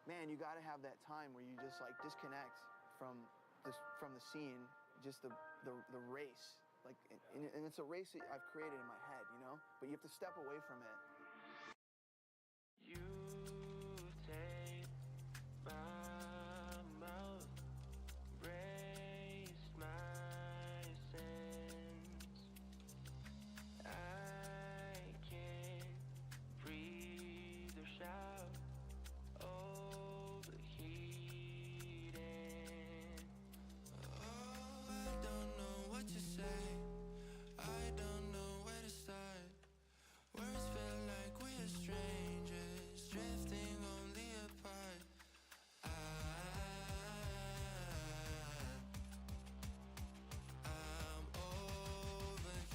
man, you got to have that time where you just like disconnect from the scene, just the race. Like, and it's a race that I've created in my head, you know. But you have to step away from it. You take my mouth, raise my sins. I can't breathe or shout, overheating. Oh, I don't know what to say, I don't know where to start. Words feel like we're strangers, drifting only apart. I'm overheating.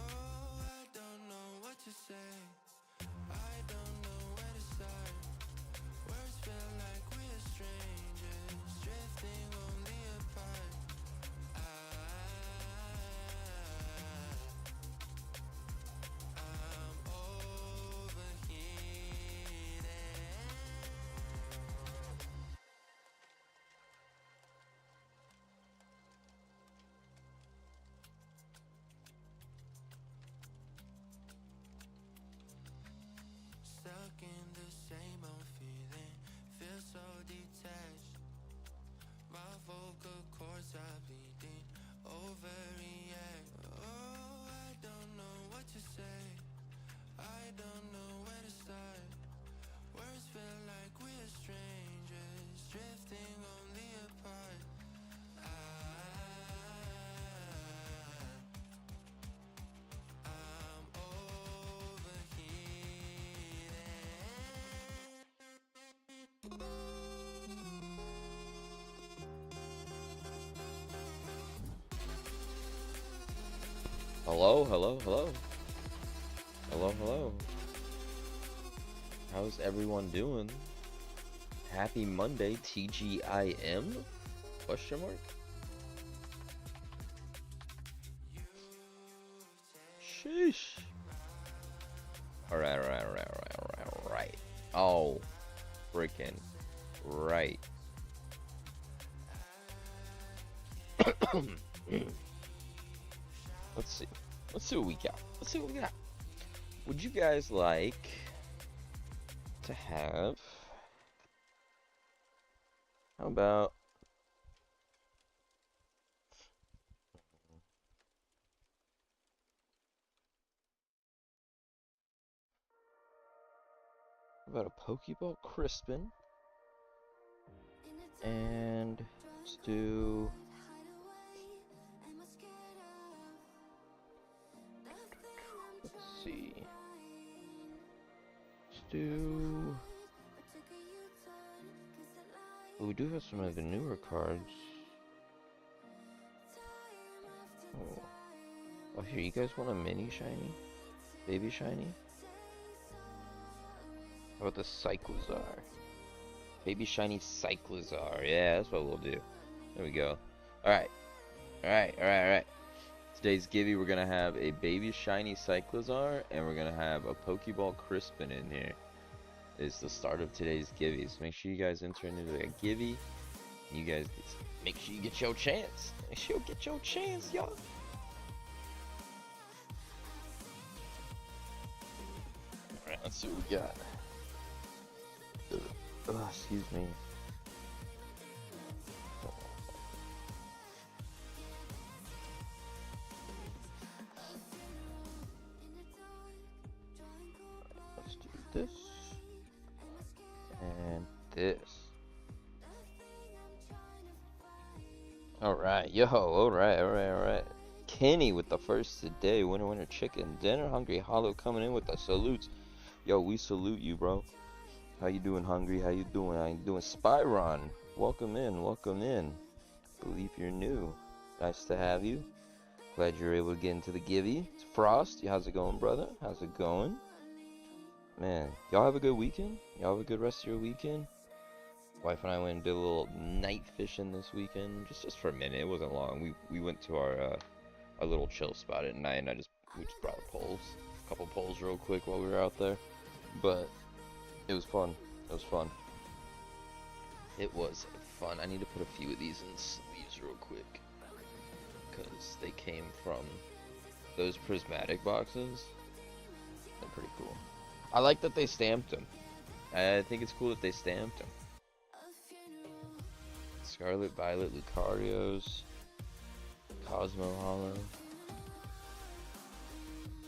Oh, I don't know what to say, I don't know where to start. Words feel like we're strangers, drifting only apart. I'm overheating. Stuck in the same old feeling, feel so detached. My vocal cords are bleeding, overreact. Oh, I don't know what to say, I don't know where to start. Words feel like we're strangers, drifting only apart. I'm overheating. Hello, hello, hello. Hello, hello. How's everyone doing? Happy Monday, TGIM? Question mark? Sheesh. Alright. Oh, freaking right. Let's see what we got. Would you guys like to have, how about a Pokeball Crispin, and let's do oh, we do have some of the newer cards. Oh, here, you guys want a mini shiny? Baby shiny? How about the Cyclizar? Baby shiny Cyclizar. Yeah, that's what we'll do. There we go. Alright. Today's Gibby, we're gonna have a baby shiny Cyclizar, and we're gonna have a Pokeball Crispin in here. It's the start of today's Gibby. So make sure you guys enter into a Gibby. You guys make sure you get your chance. Make sure you get your chance, y'all. Alright, let's see what we got. Excuse me. Let's do this and this. Alright, yo, alright. Kenny with the first today. Winner chicken dinner. Hungry Hollow coming in with the salutes. Yo, we salute you, bro. How you doing, Hungry? How you doing? Spyron, welcome in. Believe you're new. Nice to have you. Glad you're able to get into the givey. It's Frost. How's it going, brother? How's it going? Man, y'all have a good weekend? Y'all have a good rest of your weekend? Wife and I went and did a little night fishing this weekend, just for a minute. It wasn't long. We went to our little chill spot at night, and we just brought poles, a couple poles real quick while we were out there. But it was fun. It was fun. It was fun. I need to put a few of these in sleeves real quick, because they came from those prismatic boxes. They're pretty cool. I like that they stamped them. I think it's cool that they stamped them. Scarlet, Violet, Lucarios, Cosmo Holo.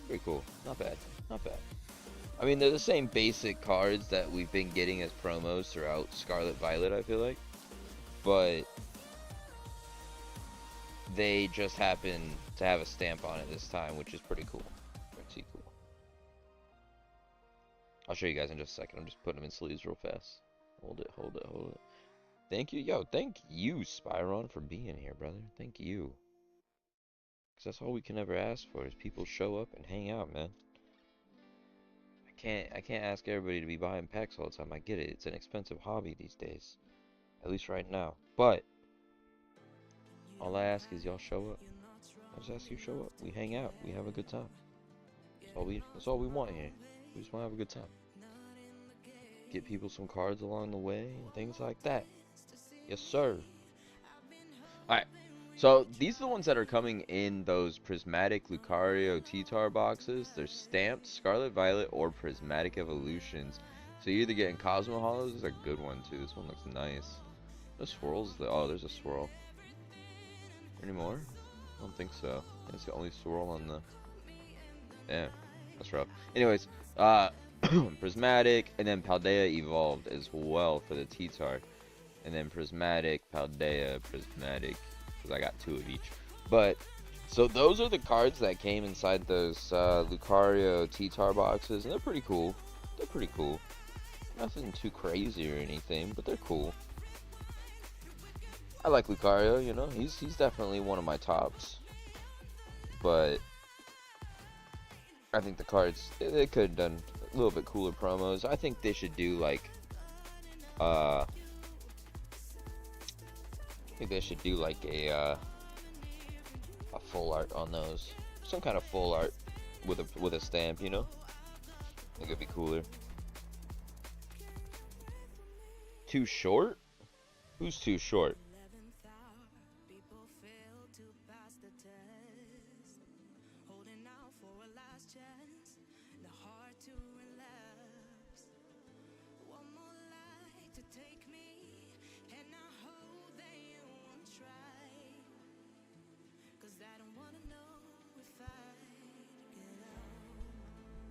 Pretty cool. Not bad. Not bad. I mean, they're the same basic cards that we've been getting as promos throughout Scarlet Violet, I feel like. But they just happen to have a stamp on it this time, which is pretty cool. Pretty cool. I'll show you guys in just a second. I'm just putting them in sleeves real fast. Hold it, hold it, hold it. Thank you. Yo, thank you, Spyron, for being here, brother. Thank you. Because that's all we can ever ask for is people show up and hang out, man. I can't ask everybody to be buying packs all the time. I get it. It's an expensive hobby these days. At least right now. But all I ask is y'all show up. I just ask you show up. We hang out. We have a good time. That's all we want here. We just want to have a good time. Get people some cards along the way and things like that. Yes, sir. Alright. So, these are the ones that are coming in those Prismatic Lucario T-Tar boxes. They're stamped Scarlet Violet or Prismatic Evolutions. So, you're either getting Cosmo Holos. This is a good one, too. This one looks nice. The swirls? Oh, there's a swirl. Any more? I don't think so. That's the only swirl on the... Damn. That's rough. Anyways, Prismatic, and then Paldea Evolved as well for the T-Tar. And then Prismatic, Paldea, Prismatic, because I got 2 of each. But, so those are the cards that came inside those Lucario T-Tar boxes, and they're pretty cool. They're pretty cool. Nothing too crazy or anything, but they're cool. I like Lucario, you know, he's definitely one of my tops. But I think the cards, they could have done a little bit cooler promos. I think they should do like a full art on those. Some kind of full art with a stamp, you know? I think it'd be cooler. Too short? Who's too short?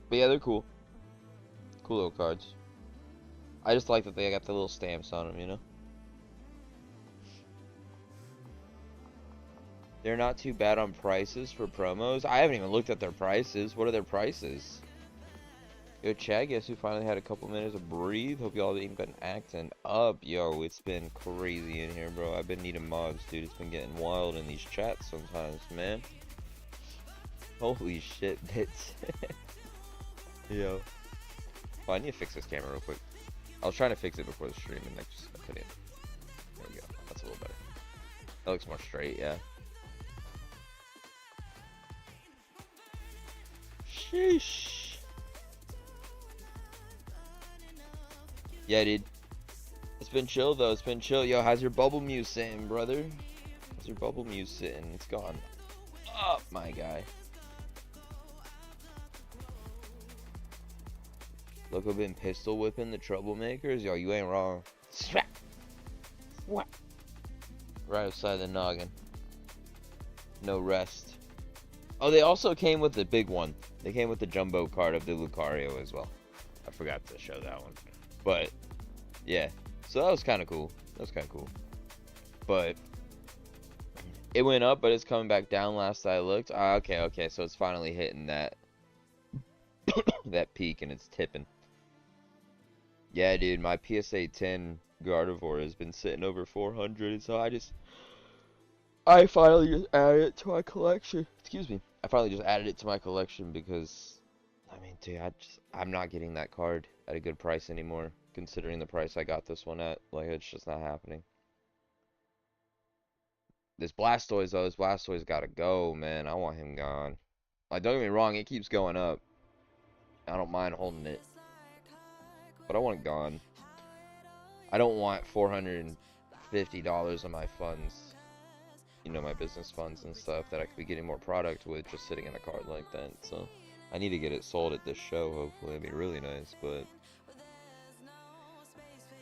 But yeah, they're cool. Cool little cards. I just like that they got the little stamps on them, you know? They're not too bad on prices for promos. I haven't even looked at their prices. What are their prices? Yo, Chad, guess who finally had a couple minutes of breathe? Hope y'all ain't been acting up. Yo, it's been crazy in here, bro. I've been needing mods, dude. It's been getting wild in these chats sometimes, man. Holy shit, bits. Yo. Oh, I need to fix this camera real quick. I was trying to fix it before the stream and I couldn't. There we go. That's a little better. That looks more straight, yeah. Sheesh. Yeah, dude. It's been chill, though. It's been chill. Yo, how's your bubble muse sitting, brother? How's your bubble muse sitting? It's gone up, my guy. Lowco been pistol whipping the troublemakers? Yo, you ain't wrong. What? Right outside the noggin. No rest. Oh, they also came with the big one. They came with the jumbo card of the Lucario as well. I forgot to show that one. But, yeah. So that was kind of cool. That was kind of cool. But, it went up, but it's coming back down last I looked. Okay. So it's finally hitting that that peak and it's tipping. Yeah, dude, my PSA 10 Gardevoir has been sitting over 400, so I I finally just added it to my collection. Excuse me. I finally just added it to my collection because, I mean, dude, I'm not getting that card at a good price anymore, considering the price I got this one at. Like, it's just not happening. This Blastoise, though, this Blastoise gotta go, man. I want him gone. Like, don't get me wrong, it keeps going up. I don't mind holding it, but I want it gone. I don't want $450 of my funds, you know, my business funds and stuff that I could be getting more product with just sitting in a card like that. So I need to get it sold at this show. Hopefully, it'd be really nice, but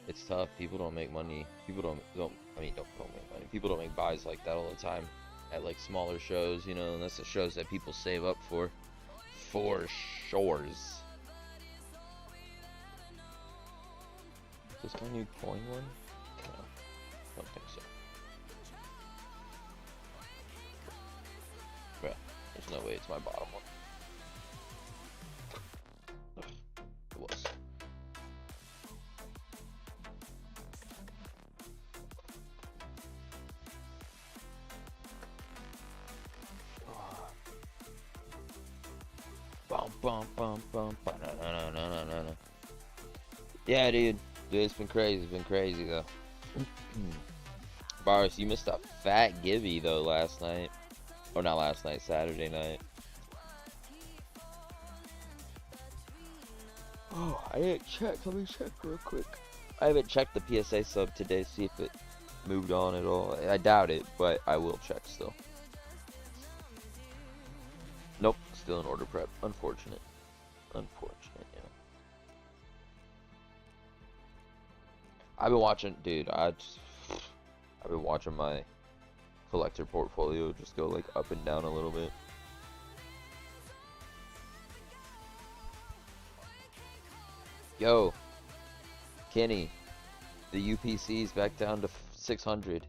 it's tough. People don't make money. People don't make money. People don't make buys like that all the time at like smaller shows, you know, and that's the shows that people save up for shores. Is this my new coin one? No, I don't think so. Bruh, there's no way it's my bottom one. Ugh, it was. Bum bum bum bum ba na na na na na na. Yeah, dude, it's been crazy. It's been crazy though. Boris, you missed a fat givey though last night. Or not last night, Saturday night. Oh, I didn't check. Let me check real quick. I haven't checked the PSA sub today, see if it moved on at all. I doubt it, but I will check still. Nope, still in order prep. Unfortunate. Unfortunate, yeah. I've been watching, dude, I've been watching my collector portfolio just go like up and down a little bit. Yo, Kenny, the UPC's back down to 600,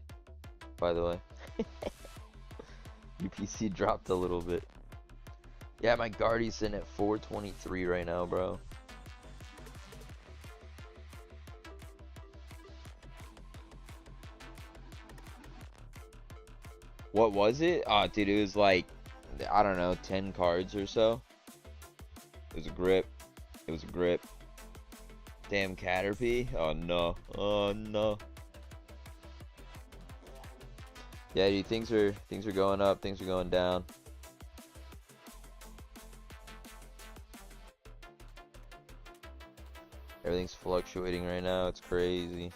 by the way. UPC dropped a little bit. Yeah, my Guardy's sitting at 423 right now, bro. What was it? Oh, dude, it was like, I don't know, 10 cards or so. It was a grip. It was a grip. Damn Caterpie. Oh, no. Oh, no. Yeah, dude, things are going up. Things are going down. Everything's fluctuating right now. It's crazy.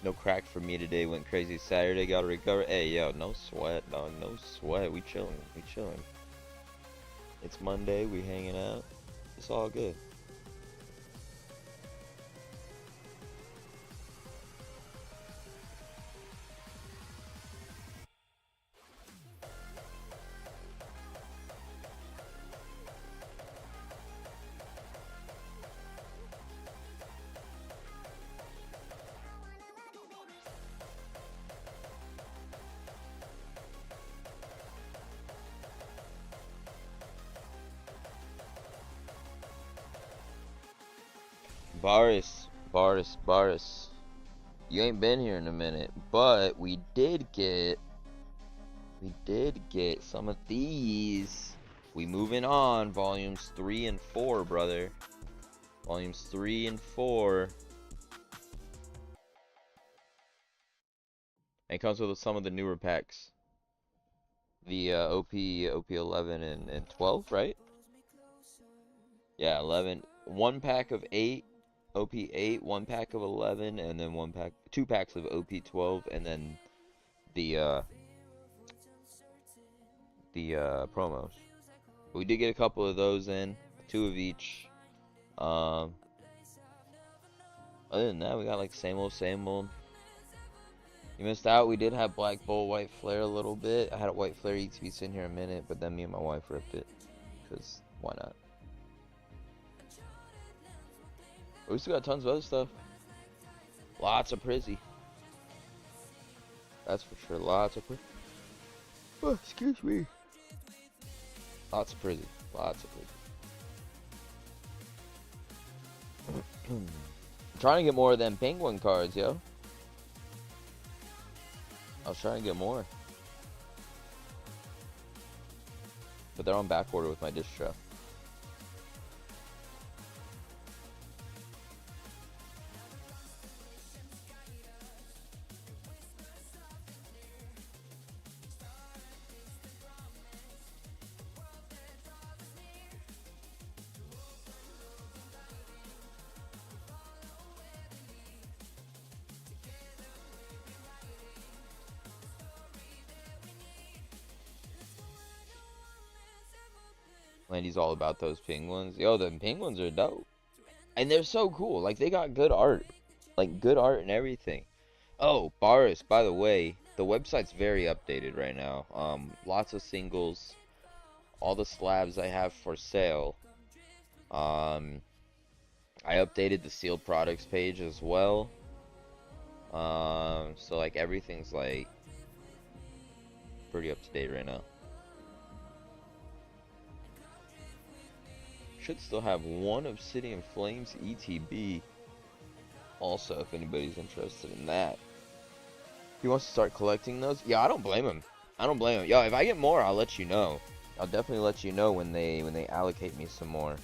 No crack for me today. Went crazy Saturday. Gotta recover. Hey, yo, no sweat, dog. No sweat. We chilling. We chilling. It's Monday. We hanging out. It's all good. Baris. You ain't been here in a minute, but we did get some of these. We moving on. Volumes 3 and 4, brother. Volumes 3 and 4. And it comes with some of the newer packs. The OP 11 and 12, right? Yeah, 11. One pack of 8, OP 8, one pack of 11, and then two packs of OP 12, and then the promos. We did get a couple of those in, 2 of each. Other than that, we got like same old, same old. You missed out. We did have Black Bull, White Flare a little bit. I had a White Flare ETB sitting here a minute, but then me and my wife ripped it. Because, why not? But we still got tons of other stuff. Lots of Prizzy. That's for sure. Lots of Prizzy. Oh, excuse me. Lots of Prizzy. Lots of Prizzy. I'm trying to get more of them Penguin cards, yo. I was trying to get more. But they're on back order with my distro. Landy's all about those penguins. Yo, the penguins are dope. And they're so cool. Like, they got good art. Like, good art and everything. Oh, Baris, by the way, the website's very updated right now. Lots of singles. All the slabs I have for sale. I updated the sealed products page as well. So, like, everything's, like, pretty up to date right now. Should still have one Obsidian Flames ETB. Also, if anybody's interested in that. He wants to start collecting those? Yeah, I don't blame him. I don't blame him. Yo, if I get more, I'll let you know. I'll definitely let you know when they allocate me some more.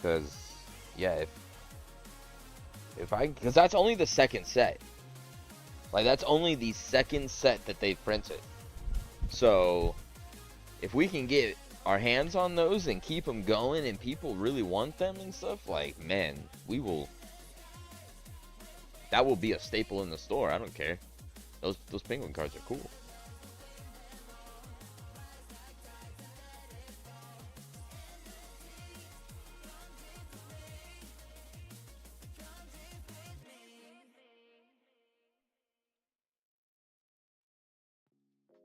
Cause yeah, because that's only the second set. Like, that's only the second set that they've printed. So, if we can get our hands on those and keep them going and people really want them and stuff, like, man, we will. That will be a staple in the store. I don't care. Those penguin cards are cool.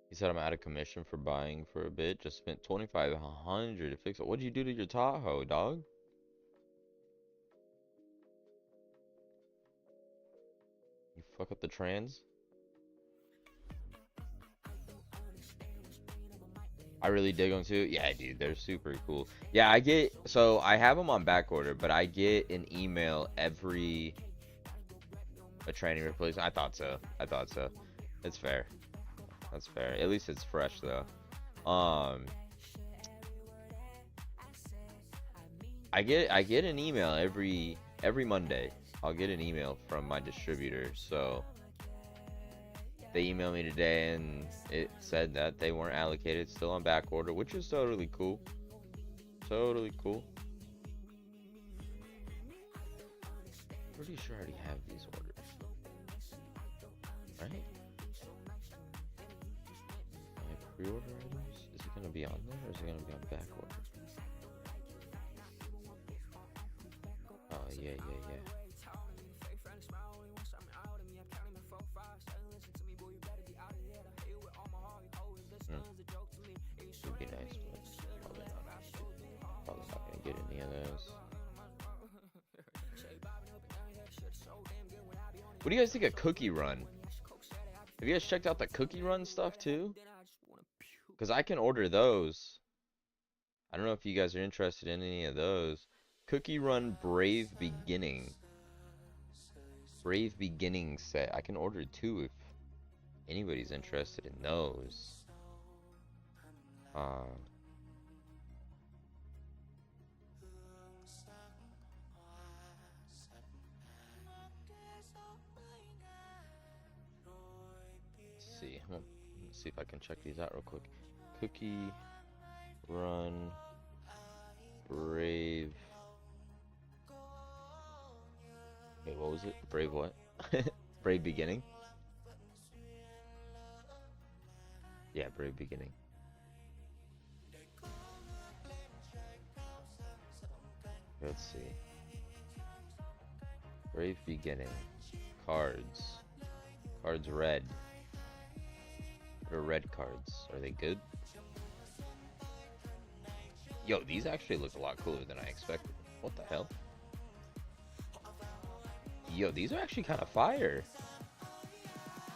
He said I'm out of commission for buying for a bit. Just spent $2,500 to fix it. What'd you do to your Tahoe, dog? You fuck up the trans? I really dig them too. Yeah, dude, they're super cool. Yeah, I have them on back order, but I get an email every a training replacement. I thought so. It's fair. That's fair. At least it's fresh though. I get an email every Monday. I'll get an email from my distributor. So they emailed me today and it said that they weren't allocated, still on back order, which is totally cool. Totally cool. Pretty sure I already have these orders. Right? Pre-order items? Is it going to be on there or is it going to be on back order? Oh, yeah. Would be nice, but probably not going to get any of those. What do you guys think of Cookie Run? Have you guys checked out the Cookie Run stuff too? Because I can order those. I don't know if you guys are interested in any of those. Cookie Run Brave Beginning. Brave Beginning set. I can order 2 if anybody's interested in those. Let's see. Let's see if I can check these out real quick. Cookie Run Brave. Wait, what was it? Brave what? Brave Beginning? Yeah, Brave Beginning. Let's see. Brave Beginning. Cards. Cards red. What are red cards? Are they good? Yo, these actually look a lot cooler than I expected. What the hell? Yo, these are actually kind of fire.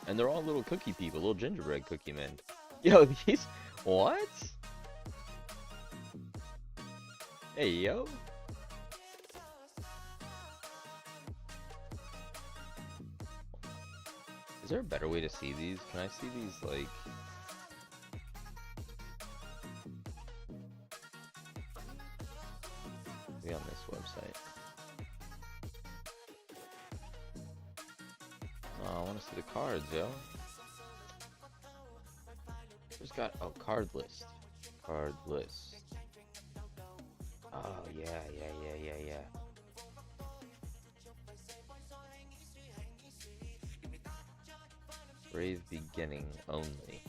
And they're all little cookie people, little gingerbread cookie men. Yo, these... What? Hey, yo. Is there a better way to see these? Can I see these, like... Maybe on this website. Oh, I want to see the cards, yo. Just got a card list. Card list. Oh, yeah. Brave Beginning only.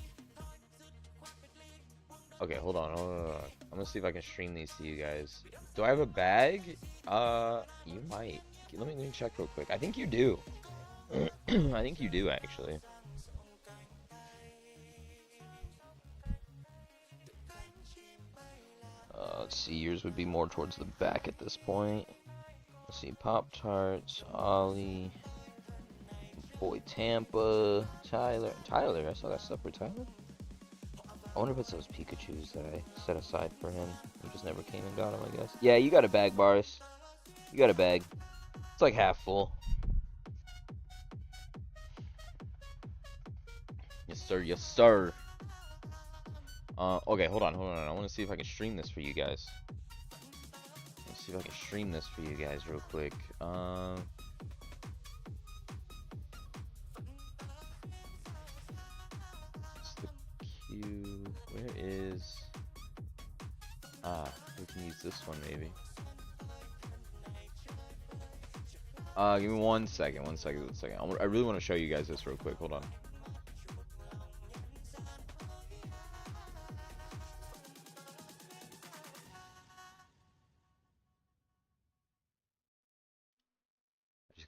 Okay, hold on. I'm gonna see if I can stream these to you guys. Do I have a bag? You might. Let me check real quick. I think you do. I think you do, actually. Let's see. Yours would be more towards the back at this point. Let's see. Pop-Tarts, Ollie, boy Tampa, Tyler. I saw that stuff for Tyler. I wonder if it's those Pikachus that I set aside for him. He just never came and got them, I guess. Yeah, you got a bag, Boris. You got a bag. It's like half full. Yes, sir. Yes, sir. Okay, hold on. I want to see if I can stream this for you guys. Let's see if I can stream this for you guys real quick. It's the queue. Where is... we can use this one maybe. Give me one second. I really want to show you guys this real quick. Hold on.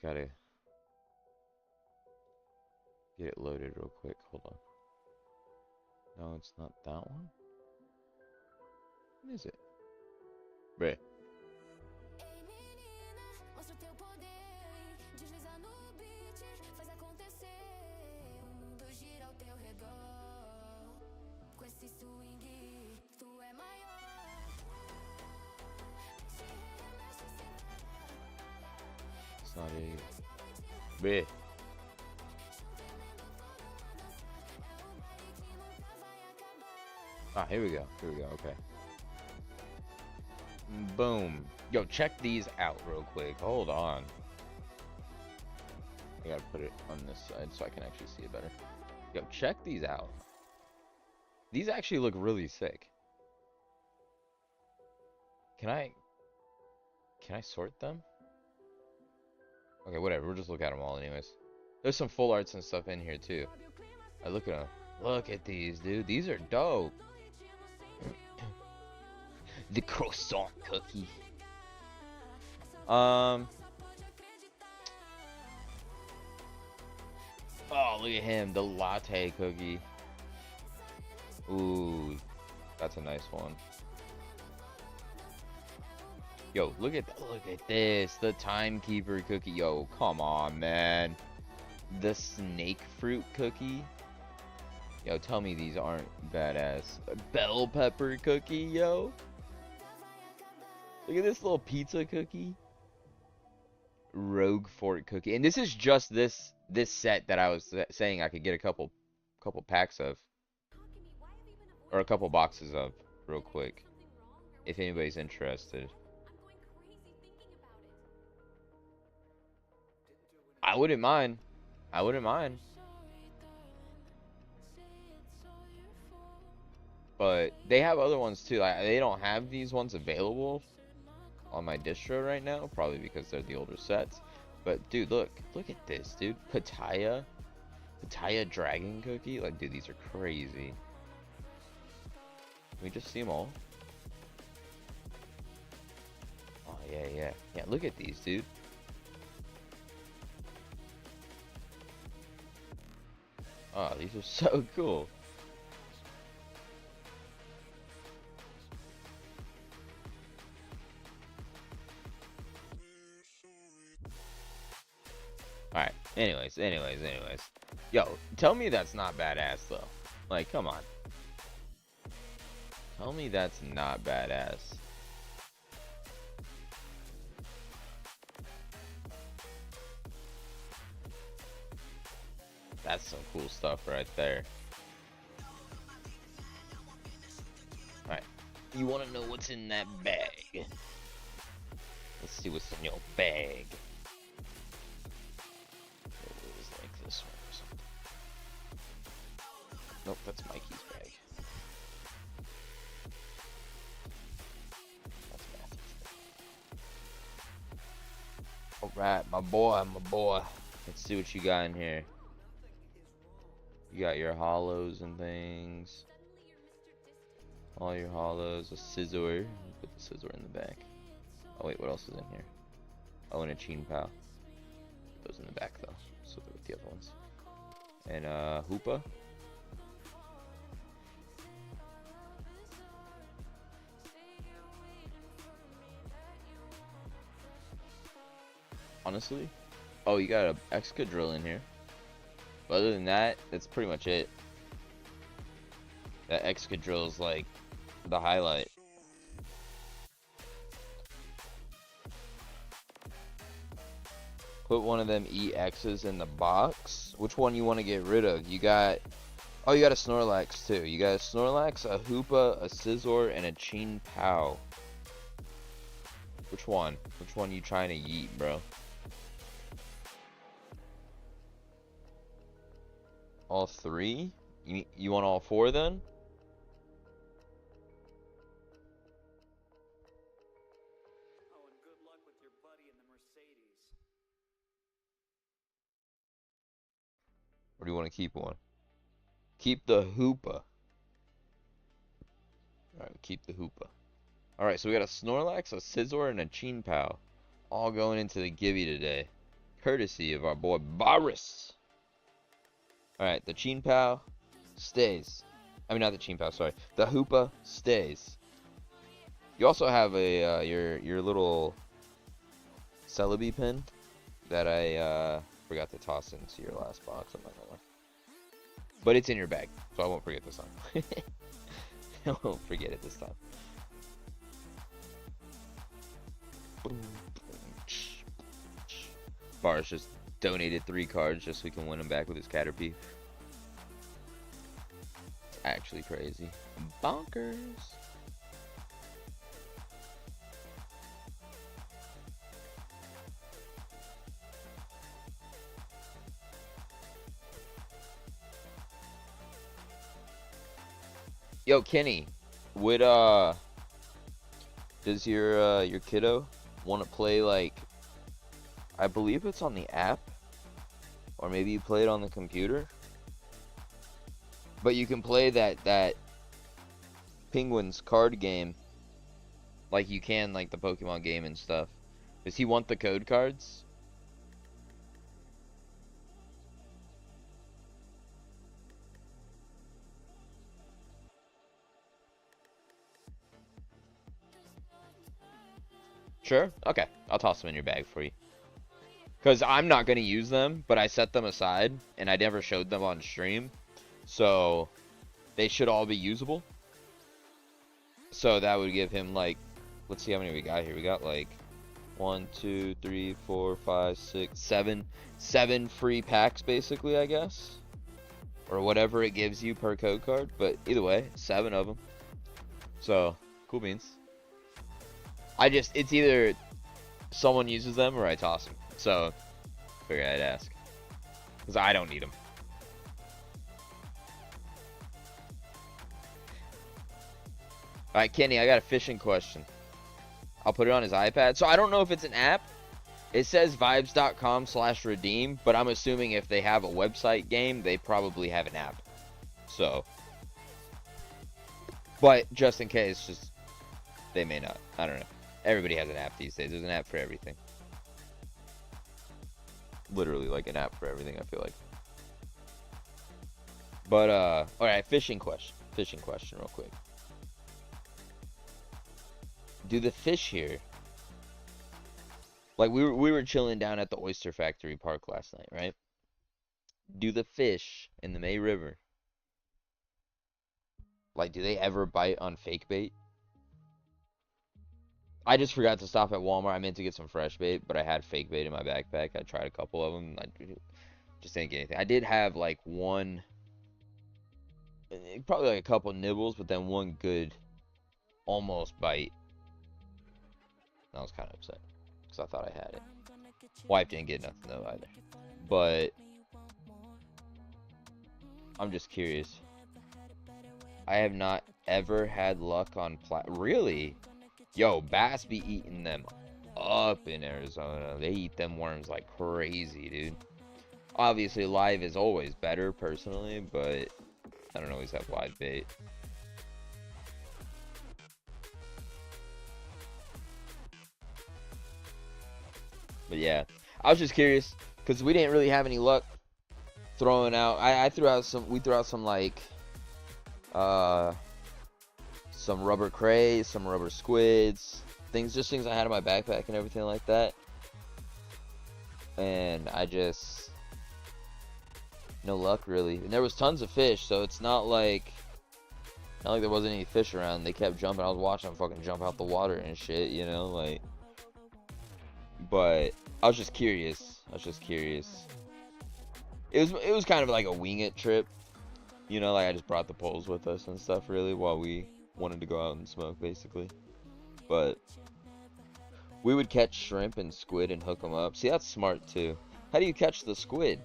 Gotta get it loaded real quick. Hold on. No, it's not that one. What is it? Bruh. It's not it. Bruh. Ah, here we go. Okay. Boom. Yo, check these out real quick. Hold on. I gotta put it on this side so I can actually see it better. Yo, check these out. These actually look really sick. Can I sort them? Okay, whatever. We'll just look at them all anyways. There's some full arts and stuff in here too. I look at them. Look at these, dude. These are dope. The croissant cookie. Oh, look at him. The latte cookie. Ooh, that's a nice one. Yo, look at this. The timekeeper cookie. Yo, come on, man. The snake fruit cookie. Yo, tell me these aren't badass. Bell pepper cookie, yo. Look at this little pizza cookie. Rogue Fort cookie. And this is just this set that I was saying I could get a couple packs of. Or a couple boxes of real quick. If anybody's interested. I wouldn't mind. I wouldn't mind. But they have other ones too. They don't have these ones available on my distro right now, probably because they're the older sets. But dude, look at this, dude. Pattaya dragon cookie. Like, dude, these are crazy. Can we just see them all? Oh yeah. Look at these, dude. Oh, these are so cool. Alright, anyways. Yo, tell me that's not badass, though. Like, come on. Tell me that's not badass. That's some cool stuff right there. Alright, you want to know what's in that bag? Let's see what's in your bag. Like this one or something. Nope, that's Mikey's bag. That's Matthew's bag. Alright, my boy. Let's see what you got in here. You got your holos and things. All your holos, a scissor. Put the scissor in the back. Oh wait, what else is in here? Oh, and a Chin Pao. Put those in the back though, so they're with the other ones. And Hoopa. Honestly, oh, you got a Excadrill in here. But other than that, that's pretty much it. That Excadrill is like the highlight. Put one of them EXs in the box. Which one you want to get rid of? You got... Oh, you got a Snorlax too. You got a Snorlax, a Hoopa, a Scizor, and a Chin Pao. Which one? Which one you trying to yeet, bro? All three? You want all four then? Oh, and good luck with your buddy in the Mercedes. Or do you want to keep one? Keep the Hoopa. Alright, keep the Hoopa. Alright, so we got a Snorlax, a Scizor, and a Chin Pao. All going into the Gibby today. Courtesy of our boy Boris. Alright, the Chin Pao stays. I mean, not the Chin Pao, sorry. The Hoopa stays. You also have a your little Celebi pin that I forgot to toss into your last box. I'm not gonna lie. But it's in your bag, so I won't forget this time. I won't forget it this time. Boris just donated 3 cards just so we can win him back with his Caterpie. It's actually crazy. Bonkers. Yo, Kenny, would does your kiddo want to play, like, I believe it's on the app, or maybe you play it on the computer, but you can play that Penguins card game like you can like the Pokemon game and stuff. Does he want the code cards? Sure? Okay. I'll toss them in your bag for you. Because I'm not going to use them, but I set them aside, and I never showed them on stream. So, they should all be usable. So, that would give him, like, let's see how many we got here. We got like 1, 2, 3, 4, 5, 6, 7 free packs basically, I guess, or whatever it gives you per code card. But either way, 7 of them. So cool beans. It's either someone uses them or I toss them. So figure I'd ask, because I don't need them. Alright, Kenny, I got a fishing question. I'll put it on his iPad. So I don't know if it's an app. It says vibes.com/redeem, but I'm assuming if they have a website game, they probably have an app. So, but just in case, just they may not. I don't know. Everybody has an app these days. There's an app for everything. Literally like an app for everything, I feel like. But alright, fishing question real quick. Do the fish here, like we were chilling down at the Oyster Factory Park last night, right? Do the fish in the May River, like, do they ever bite on fake bait? I just forgot to stop at Walmart. I meant to get some fresh bait, but I had fake bait in my backpack. I tried a couple of them. I just didn't get anything. I did have like one, probably like a couple nibbles, but then one good almost bite. I was kind of upset because I thought I had it. Wife didn't get nothing though either. But I'm just curious. I have not ever had luck on really? Yo, bass be eating them up in Arizona. They eat them worms like crazy, dude. Obviously, live is always better, personally, but I don't always have live bait. But yeah, I was just curious because we didn't really have any luck throwing out. We threw out some like some rubber crays, some rubber squids, things I had in my backpack and everything like that. And no luck really. And there was tons of fish, so it's not like there wasn't any fish around. They kept jumping. I was watching them fucking jump out the water and shit, you know, like. But I was just curious. It was kind of like a wing it trip, you know, like I just brought the poles with us and stuff really while we wanted to go out and smoke basically. But we would catch shrimp and squid and hook them up. See, that's smart too. How do you catch the squid?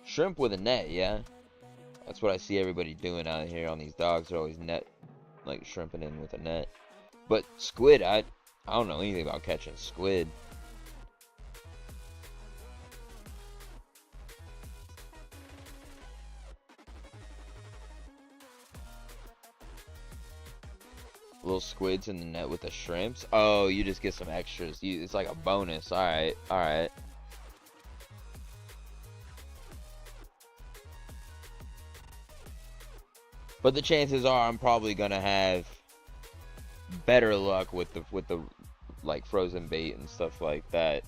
Shrimp with a net, yeah. That's what I see everybody doing out here on these dogs. They're always like shrimping in with a net. But squid, I don't know anything about catching squid. Little squids in the net with the shrimps. Oh, you just get some extras. It's like a bonus. Alright, alright. But the chances are I'm probably gonna have better luck with the like frozen bait and stuff like that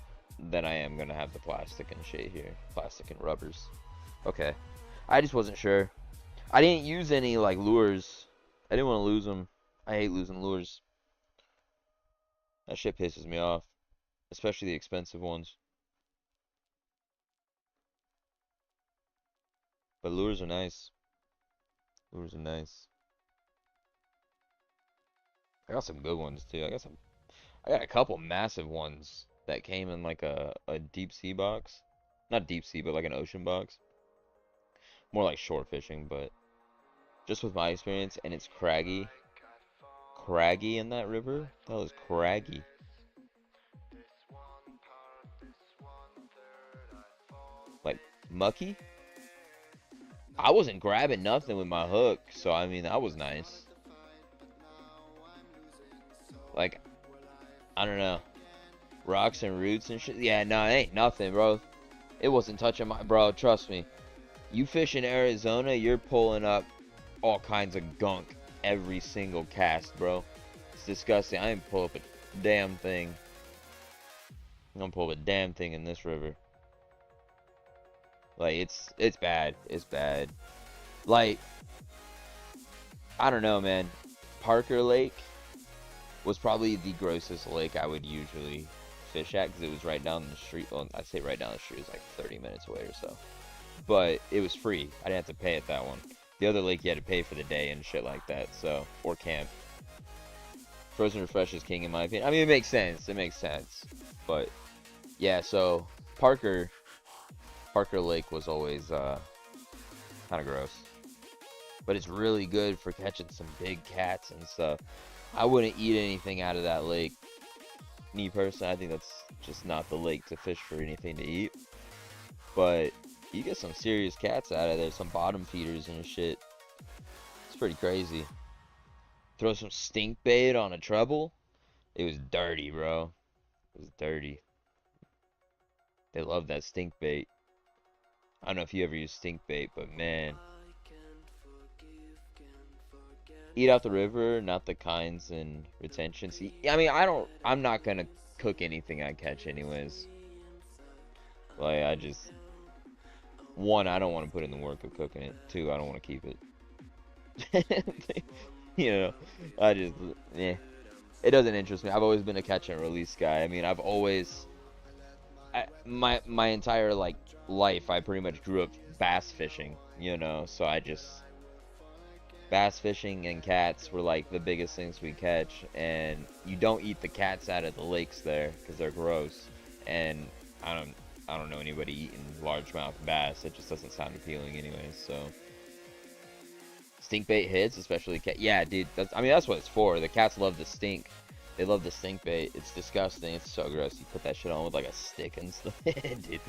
than I am gonna have the plastic and shit here. Plastic and rubbers. Okay. I just wasn't sure. I didn't use any like lures. I didn't want to lose them. I hate losing lures. That shit pisses me off. Especially the expensive ones. But lures are nice. Lures are nice. I got some good ones too. I got a couple massive ones that came in like a deep sea box. Not deep sea, but like an ocean box. More like shore fishing, but just with my experience, and it's craggy. Craggy in that river? That was craggy. Like mucky? I wasn't grabbing nothing with my hook, so I mean that was nice. Like, I don't know, rocks and roots and shit. Yeah, no, it ain't nothing, bro. It wasn't touching my, bro. Trust me. You fish in Arizona, you're pulling up all kinds of gunk every single cast, bro. It's disgusting. I didn't pull up a damn thing. I'm gonna pull up a damn thing in this river. Like, it's bad. It's bad. Like, I don't know, man. Parker Lake was probably the grossest lake I would usually fish at because it was right down the street. Well, I'd say right down the street. It was like 30 minutes away or so. But it was free. I didn't have to pay at that one. The other lake you had to pay for the day and shit like that. So, or camp. Frozen Refresh is king in my opinion. I mean, it makes sense. It makes sense. But yeah, so Parker Lake was always kind of gross. But it's really good for catching some big cats and stuff. I wouldn't eat anything out of that lake. Me personally, I think that's just not the lake to fish for anything to eat. But you get some serious cats out of there, some bottom feeders and shit. It's pretty crazy. Throw some stink bait on a treble. It was dirty, bro. It was dirty. They love that stink bait. I don't know if you ever use stink bait, but man. Eat out the river, not the kinds in retention. See, I mean, I'm not gonna cook anything I catch anyways. Like, one, I don't want to put in the work of cooking it. Two, I don't want to keep it. You know, it doesn't interest me. I've always been a catch and release guy. I mean, I've always, my entire, like, life, I pretty much grew up bass fishing, you know, so bass fishing and cats were like the biggest things we catch, and you don't eat the cats out of the lakes there because they're gross, and I don't know anybody eating largemouth bass. It just doesn't sound appealing anyways. So stink bait hits, especially cat. Yeah, dude. I mean, that's what it's for. The cats love the stink. They love the stink bait. It's disgusting. It's so gross. You put that shit on with like a stick and stuff. Dude,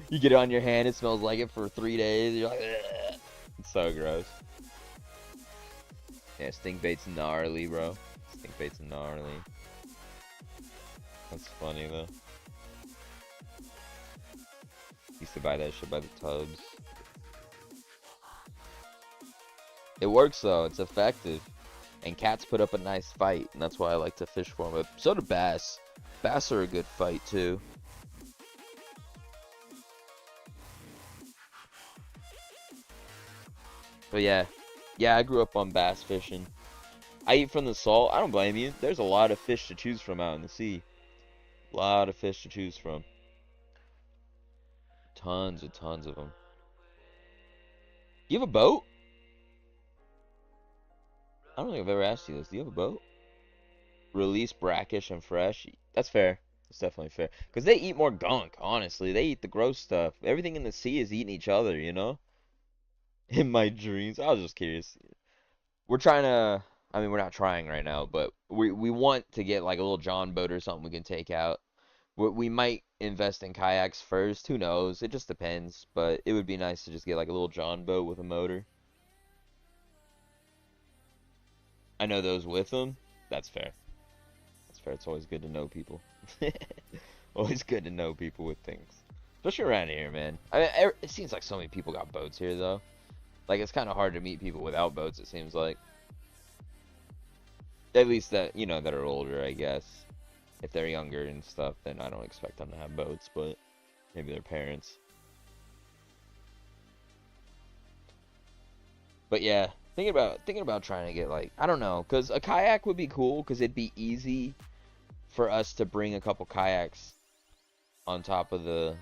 you get it on your hand. It smells like it for 3 days. You're like, ugh. It's so gross. Yeah, stink bait's gnarly, bro. Stink bait's gnarly. That's funny though. Used to buy that shit by the tubs. It works though, it's effective. And cats put up a nice fight, and that's why I like to fish for them. But so do bass. Bass are a good fight too. But yeah, I grew up on bass fishing. I eat from the salt. I don't blame you. There's a lot of fish to choose from out in the sea. A lot of fish to choose from. Tons of them. You have a boat? I don't think I've ever asked you this. Do you have a boat? Release brackish and fresh. That's fair. That's definitely fair. Because they eat more gunk, honestly. They eat the gross stuff. Everything in the sea is eating each other, you know? In my dreams. I was just curious. We're trying to... I mean, we're not trying right now, but we want to get like a little John boat or something we can take out. We might invest in kayaks first. Who knows? It just depends. But it would be nice to just get like a little John boat with a motor. I know those with them. That's fair. That's fair. It's always good to know people. Always good to know people with things. Especially around here, man. I mean, it seems like so many people got boats here, though. Like, it's kind of hard to meet people without boats, it seems like. At least that, you know, that are older, I guess. If they're younger and stuff, then I don't expect them to have boats, but maybe their parents. But yeah, thinking about trying to get like, I don't know, because a kayak would be cool, because it'd be easy for us to bring a couple kayaks on top of the,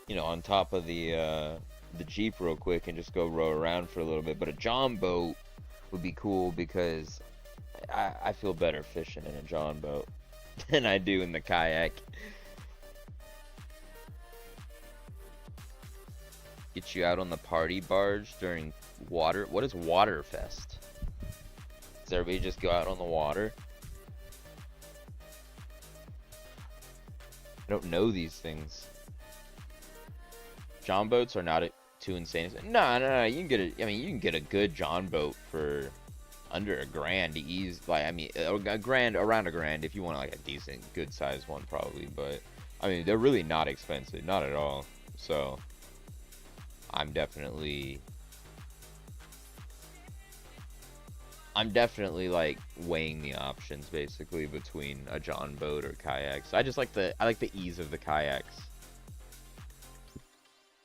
you know, on top of the Jeep real quick and just go row around for a little bit. But a John boat would be cool because I feel better fishing in a John boat than I do in the kayak. Get you out on the party barge during water. What is Waterfest? Does everybody just go out on the water? I don't know these things. John boats are not too insane. No. You can get a. I mean, you can get a good John boat for under $1,000 to ease. Like, I mean, around $1,000 if you want like a decent, good sized one, probably. But I mean, they're really not expensive, not at all. So I'm definitely like weighing the options basically between a John boat or kayaks. I like the ease of the kayaks.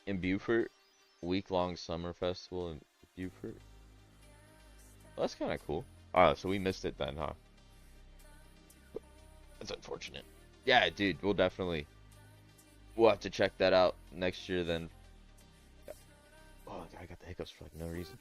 In Beaufort, week-long summer festival in Beaufort. Well, that's kind of cool. Oh, so we missed it then, huh? That's unfortunate. Yeah, dude, we'll have to check that out next year then. Oh, I got the hiccups for like no reason.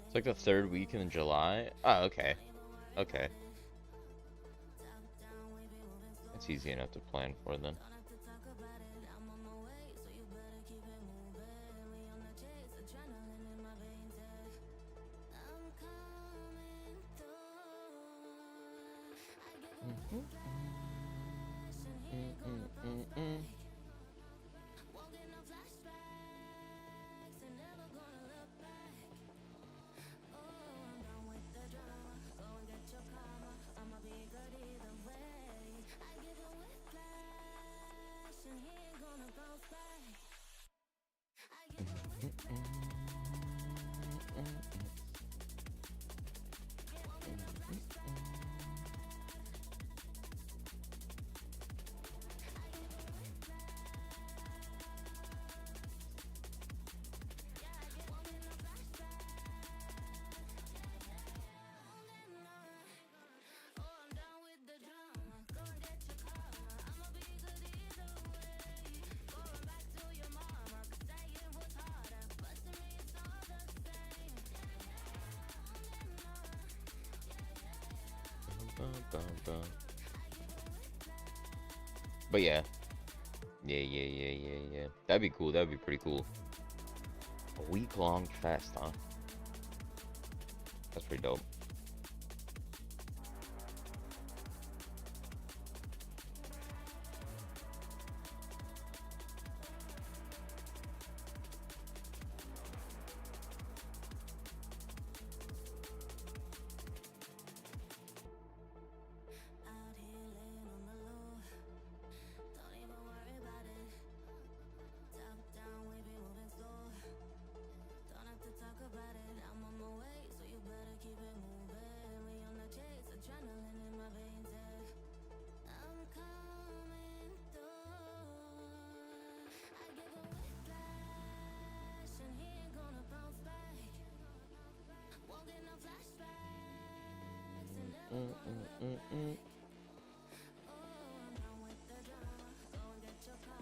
It's like the third week in July. Oh, okay. Okay. That's easy enough to plan for then. But yeah. Yeah. That'd be cool. That'd be pretty cool. A week-long fast, huh? That's pretty dope.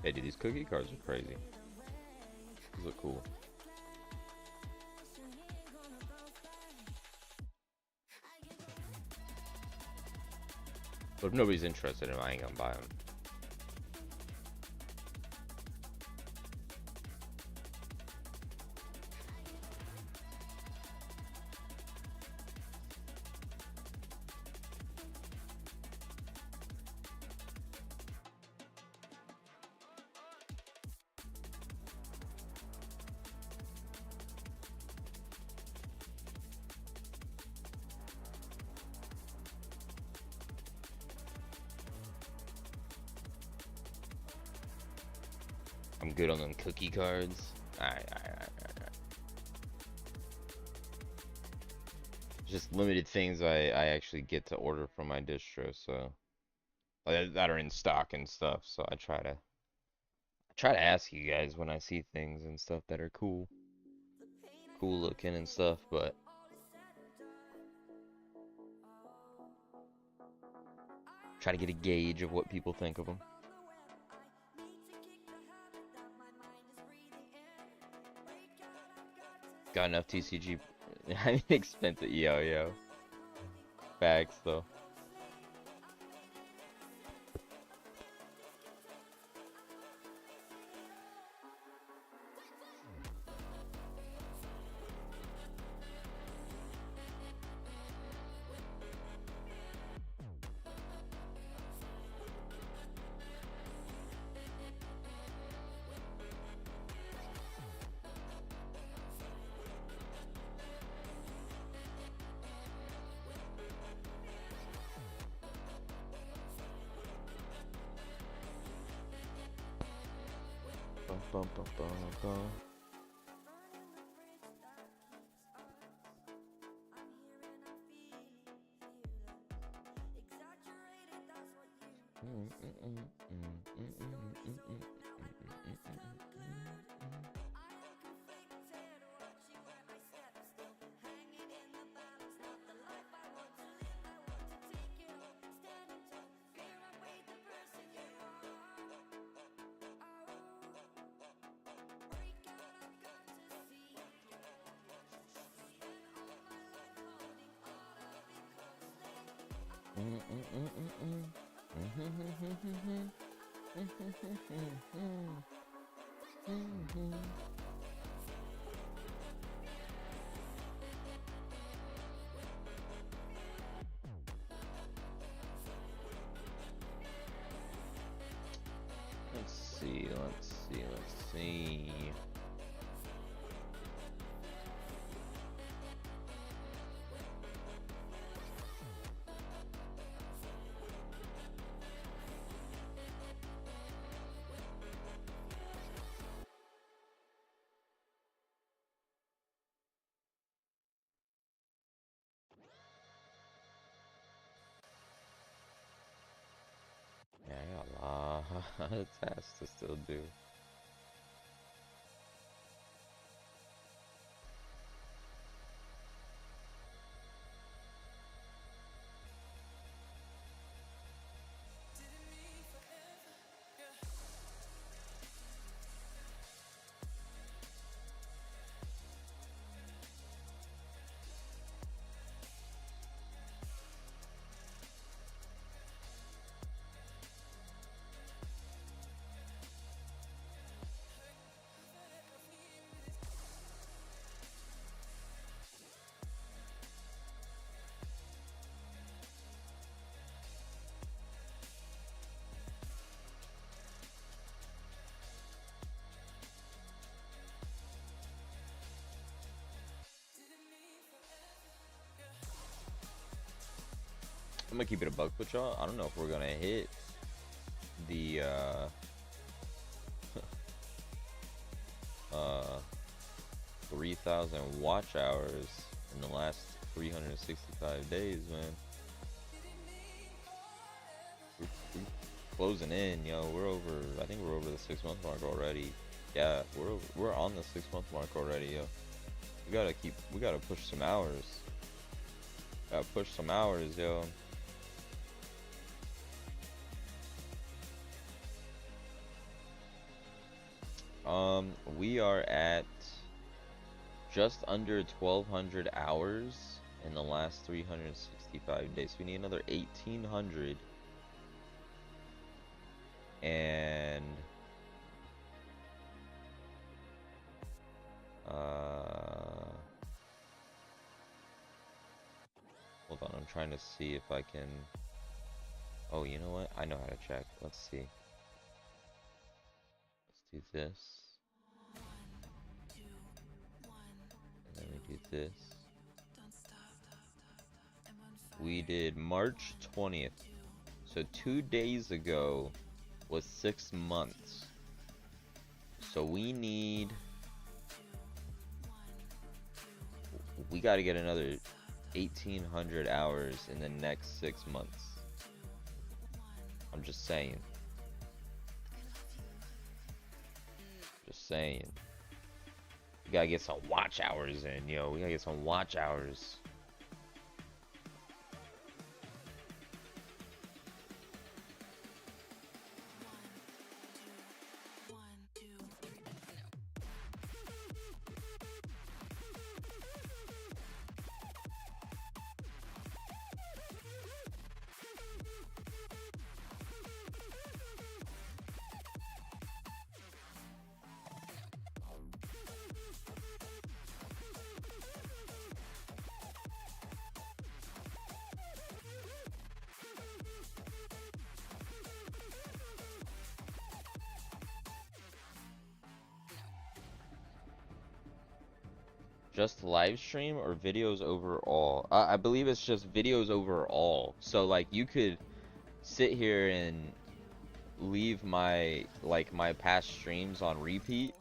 Hey, dude, these cookie cards are crazy. These look cool. But if nobody's interested in them, I ain't gonna buy them. I'm good on them cookie cards. Alright. Just limited things I actually get to order from my distro, so like, that are in stock and stuff. So I try to ask you guys when I see things and stuff that are cool looking and stuff. But Try to get a gauge of what people think of them. Got enough TCG. I expensive. Yo. Facts though. Bum, bum, bum, bum. Let's see. Yeah, I got a lot of tasks to still do. I'm gonna keep it a buck with y'all. I don't know if we're gonna hit the 3,000 watch hours in the last 365 days, man. We're closing in, yo. I think we're over the 6-month mark already. Yeah, we're on the 6-month mark already, yo. We gotta push some hours. Gotta push some hours, yo. We are at just under 1,200 hours in the last 365 days. We need another 1,800. And hold on, I'm trying to see if I can. Oh, you know what? I know how to check. Let's see. Let's do this. And then we do this. We did March 20th. So 2 days ago was 6 months. So we got to get another 1,800 hours in the next 6 months. I'm just saying. Just saying. We gotta get some watch hours in, yo. We gotta get some watch hours. Just live stream or videos overall? I believe it's just videos overall. So like you could sit here and leave my my past streams on repeat,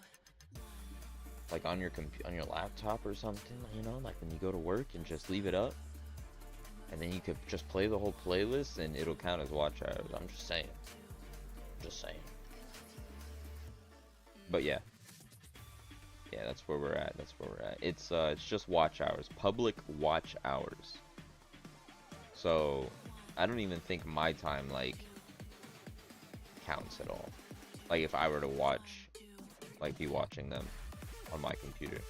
like on your on your laptop or something, you know, like when you go to work, and just leave it up, and then you could just play the whole playlist and it'll count as watch hours. I'm just saying. Just saying. But yeah. Yeah, that's where we're at. That's where we're at. It's just watch hours. Public watch hours. So I don't even think my time like counts at all. Like if I were to watch, like be watching them on my computer.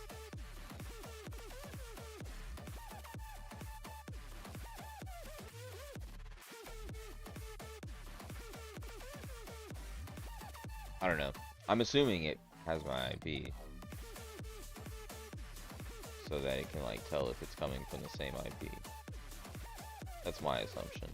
I don't know. I'm assuming it has my IP, so that it can like tell if it's coming from the same IP. That's my assumption.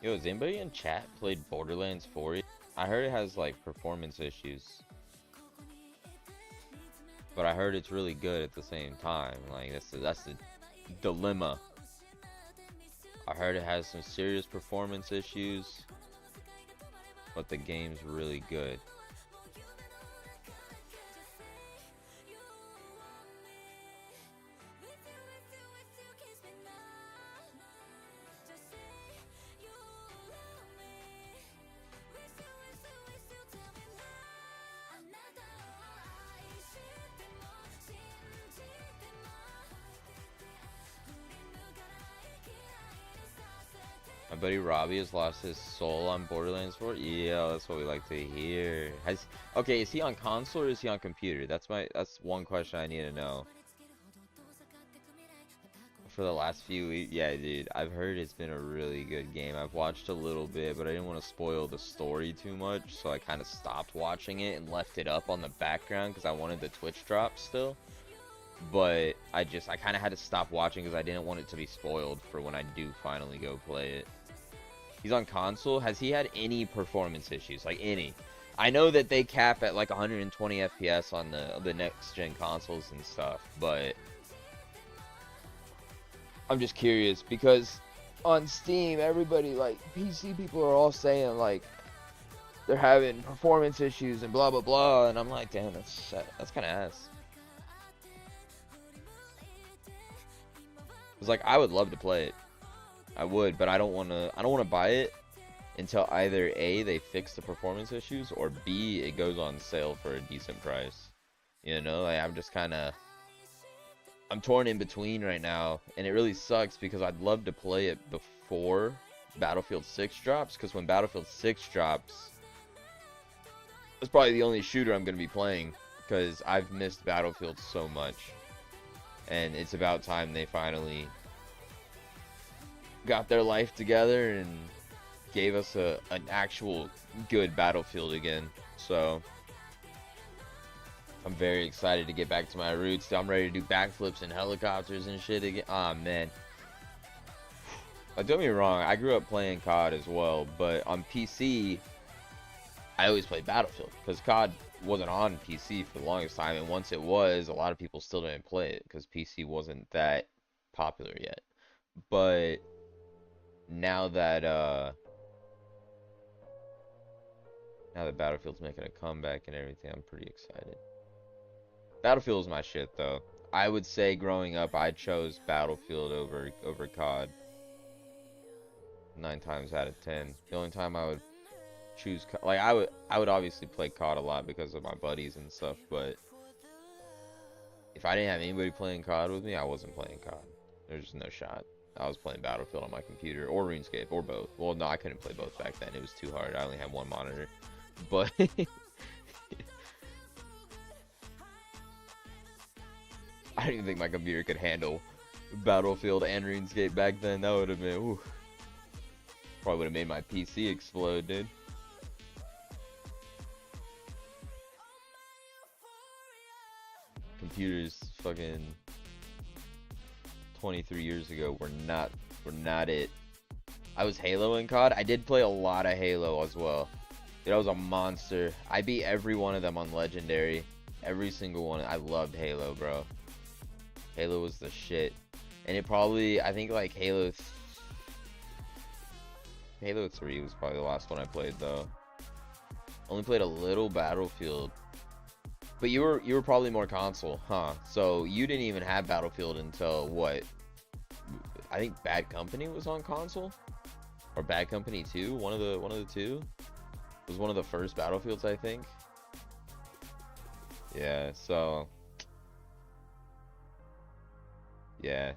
Yo, has anybody in chat played Borderlands 4? I heard it has like performance issues, but I heard it's really good at the same time. Like that's the dilemma. I heard it has some serious performance issues, but the game's really good. My buddy Robbie has lost his soul on Borderlands 4. Yeah, that's what we like to hear. Okay, is he on console or is he on computer? That's one question I need to know. For the last few weeks, yeah, dude, I've heard it's been a really good game. I've watched a little bit, but I didn't want to spoil the story too much, so I kind of stopped watching it and left it up on the background because I wanted the Twitch drop still. But I kind of had to stop watching because I didn't want it to be spoiled for when I do finally go play it. He's on console. Has he had any performance issues? Like any? I know that they cap at like 120 FPS on the next gen consoles and stuff, but I'm just curious because on Steam, everybody, like PC people are all saying like they're having performance issues and blah blah blah, and I'm like, damn, that's kind of ass. It's like I would love to play it. I would, but I don't want to buy it until either A, they fix the performance issues, or B, it goes on sale for a decent price. You know, like I'm torn in between right now, and it really sucks because I'd love to play it before Battlefield 6 drops, because when Battlefield 6 drops, it's probably the only shooter I'm going to be playing, because I've missed Battlefield so much, and it's about time they finally got their life together and gave us an actual good Battlefield again. So I'm very excited to get back to my roots. I'm ready to do backflips and helicopters and shit again. Ah, man. Don't get me wrong, I grew up playing COD as well, but on PC I always played Battlefield because COD wasn't on PC for the longest time, and once it was, a lot of people still didn't play it because PC wasn't that popular yet. But now that Battlefield's making a comeback and everything, I'm pretty excited. Battlefield is my shit, though. I would say growing up, I chose Battlefield over COD. 9 times out of 10. The only time I would choose, like, I would obviously play COD a lot because of my buddies and stuff, but if I didn't have anybody playing COD with me, I wasn't playing COD. There's just no shot. I was playing Battlefield on my computer, or RuneScape, or both. Well, no, I couldn't play both back then. It was too hard. I only had one monitor. But I don't even think my computer could handle Battlefield and RuneScape back then. That would have been, ooh, probably would have made my PC explode, dude. Computers fucking 23 years ago were not it. I was Halo in COD. I did play a lot of Halo as well. Dude, I was a monster. I beat every one of them on Legendary. Every single one. I loved Halo, bro. Halo was the shit. And it probably, I think like Halo 3 was probably the last one I played though. Only played a little Battlefield. But you were probably more console, huh? So you didn't even have Battlefield until what? I think Bad Company was on console, or Bad Company 2. One of the two. It was one of the first Battlefields, I think. Yeah. So. Yeah.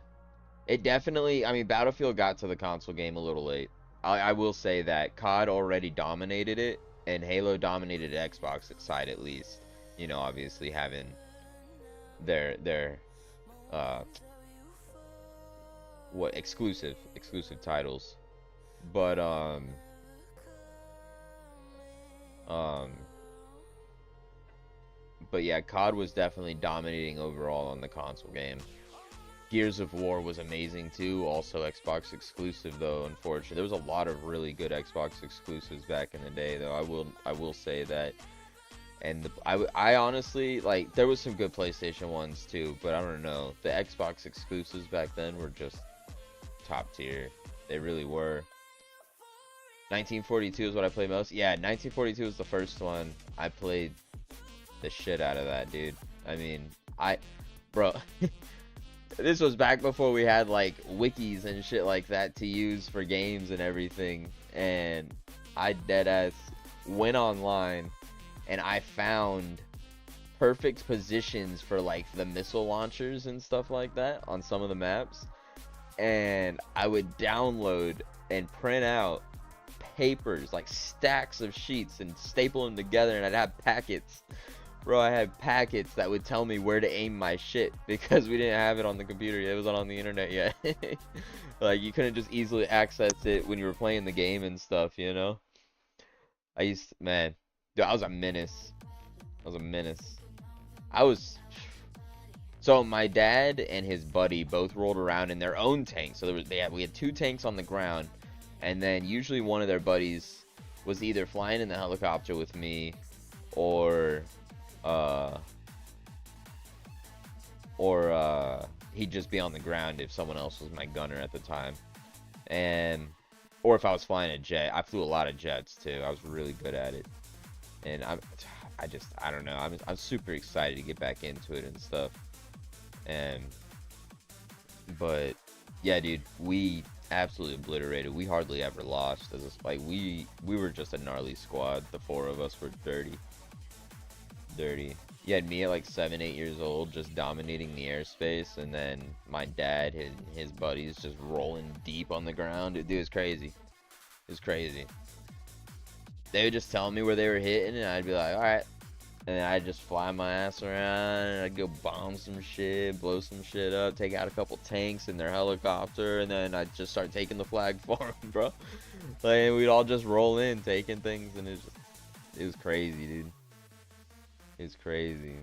It definitely. I mean, Battlefield got to the console game a little late. I will say that COD already dominated it, and Halo dominated Xbox side at least. You know, obviously having their what exclusive titles, but yeah, COD was definitely dominating overall on the console game. Gears of War was amazing too, also Xbox exclusive though. Unfortunately, there was a lot of really good Xbox exclusives back in the day though. I will say that. And I honestly, like, there was some good PlayStation ones too, but I don't know. The Xbox exclusives back then were just top tier. They really were. 1942 is what I played most. Yeah, 1942 was the first one. I played the shit out of that, dude. I mean, bro, this was back before we had, like, wikis and shit like that to use for games and everything. And I deadass went online and I found perfect positions for like the missile launchers and stuff like that on some of the maps. And I would download and print out papers, like stacks of sheets, and staple them together, and I'd have packets. Bro, I had packets that would tell me where to aim my shit because we didn't have it on the computer yet. It wasn't on the internet yet. Like, you couldn't just easily access it when you were playing the game and stuff, you know? Man. Dude, I was a menace. So my dad and his buddy both rolled around in their own tanks. So we had two tanks on the ground, and then usually one of their buddies was either flying in the helicopter with me, or he'd just be on the ground if someone else was my gunner at the time, or if I was flying a jet. I flew a lot of jets too. I was really good at it. And I don't know. I'm super excited to get back into it and stuff. But yeah, dude, we absolutely obliterated. We hardly ever lost. Like we were just a gnarly squad. The four of us were dirty. You had me at like 7-8 years old, just dominating the airspace, and then my dad and his buddies just rolling deep on the ground. Dude, it was crazy. They would just tell me where they were hitting, and I'd be like, alright. And then I'd just fly my ass around, and I'd go bomb some shit, blow some shit up, take out a couple tanks in their helicopter, and then I'd just start taking the flag for them, bro. Like, we'd all just roll in, taking things, and it was crazy, dude. It was crazy.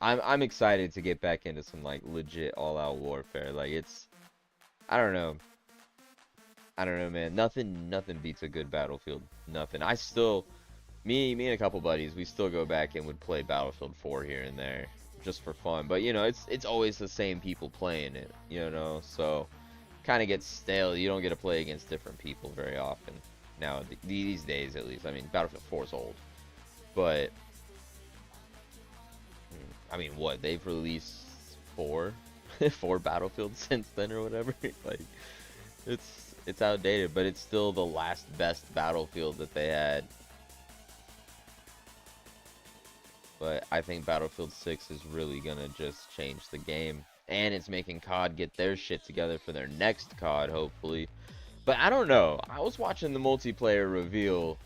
I'm excited to get back into some, like, legit all-out warfare. Like, I don't know, man. Nothing beats a good Battlefield. Nothing. Me and a couple buddies, we still go back and would play Battlefield 4 here and there, just for fun. But, you know, it's always the same people playing it, you know, so kind of gets stale. You don't get to play against different people very often now, these days at least. I mean, Battlefield 4 is old, but I mean, what, they've released four Battlefields since then or whatever. Like, it's outdated, but it's still the last best Battlefield that they had. But I think Battlefield 6 is really gonna just change the game. and it's making COD get their shit together for their next COD, hopefully. But I don't know. I was watching the multiplayer reveal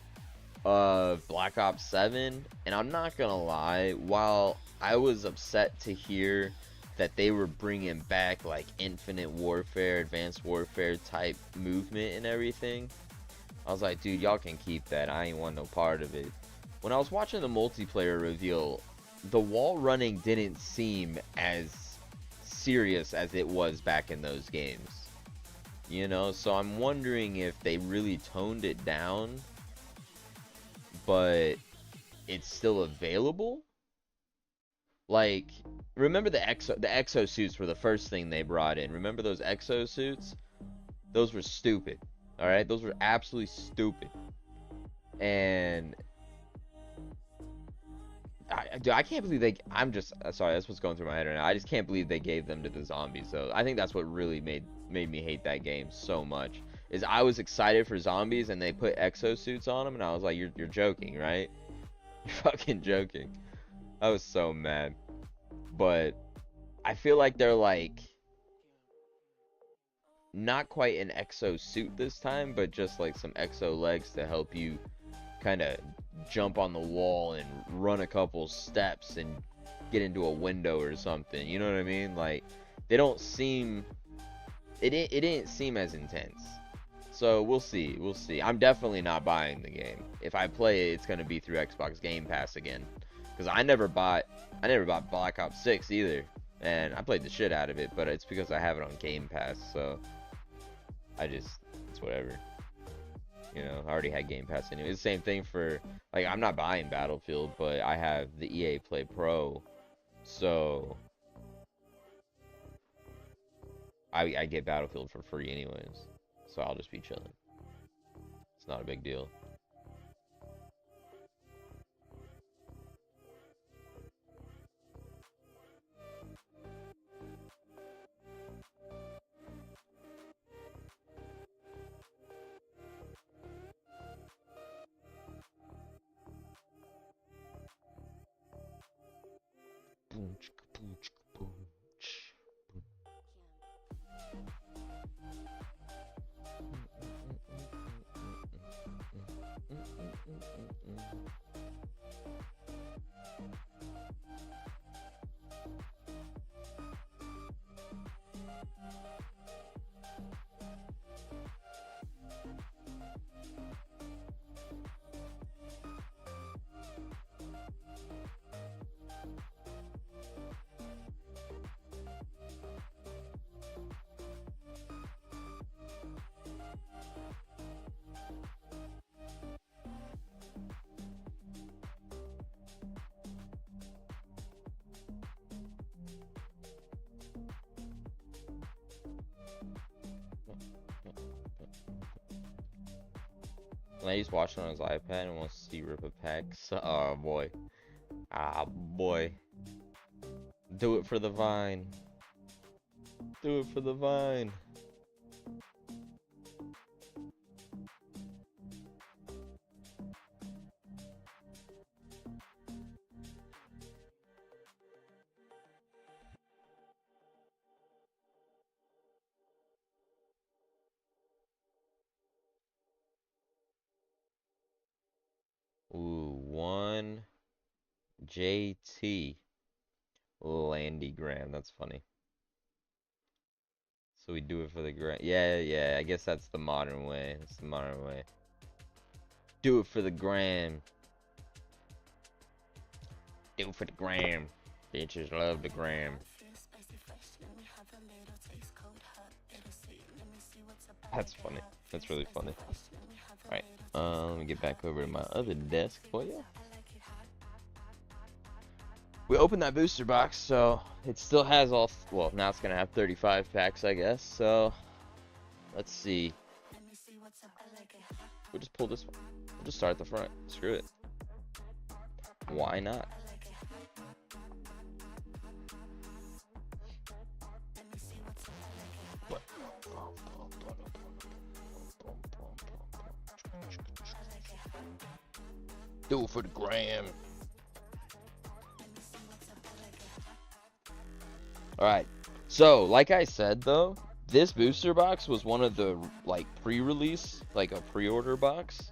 of Black Ops 7, and I'm not gonna lie, while I was upset to hear that they were bringing back like Infinite Warfare, Advanced Warfare type movement and everything, I was like, dude, y'all can keep that. I ain't want no part of it. When I was watching the multiplayer reveal, the wall running didn't seem as serious as it was back in those games. You know, so I'm wondering if they really toned it down, but it's still available. Like, remember the exo suits were the first thing they brought in. Remember those exo suits? Those were stupid. All right, those were absolutely stupid. And I can't believe I'm just sorry. That's what's going through my head right now. I just can't believe they gave them to the zombies. So I think that's what really made me hate that game so much. Is I was excited for zombies and they put exosuits on them, and I was like, you're joking, right? You're fucking joking. I was so mad. But I feel like they're like not quite an exo suit this time, but just like some exo legs to help you kind of jump on the wall and run a couple steps and get into a window or something. You know what I mean? Like, they don't seem, it didn't seem as intense. So we'll see. I'm definitely not buying the game. If I play it, it's gonna be through Xbox Game Pass again, because I never bought Black Ops 6 either, and I played the shit out of it, but it's because I have it on Game Pass. So it's whatever. You know, I already had Game Pass anyway. It's the same thing for, like, I'm not buying Battlefield, but I have the EA Play Pro, so I get Battlefield for free anyways. So I'll just be chilling. It's not a big deal. When he's watching on his iPad and wants to see Rip a Pex. Oh boy. Ah boy. Do it for the Vine. Do it for the Vine. Ooh, 1 JT Landygram. That's funny. So we do it for the gram. Yeah. I guess that's the modern way. That's the modern way. Do it for the gram. Do it for the gram. Bitches love the gram. That's funny. That's really funny. Alright, let me get back over to my other desk for you. We opened that booster box, so it still has all, well, now it's gonna have 35 packs, I guess. So let's see. We'll just pull this one. We'll just start at the front. Screw it. Why not? Do it for the gram. Alright, So, like I said though, this booster box was one of the like pre-release, like a pre-order box.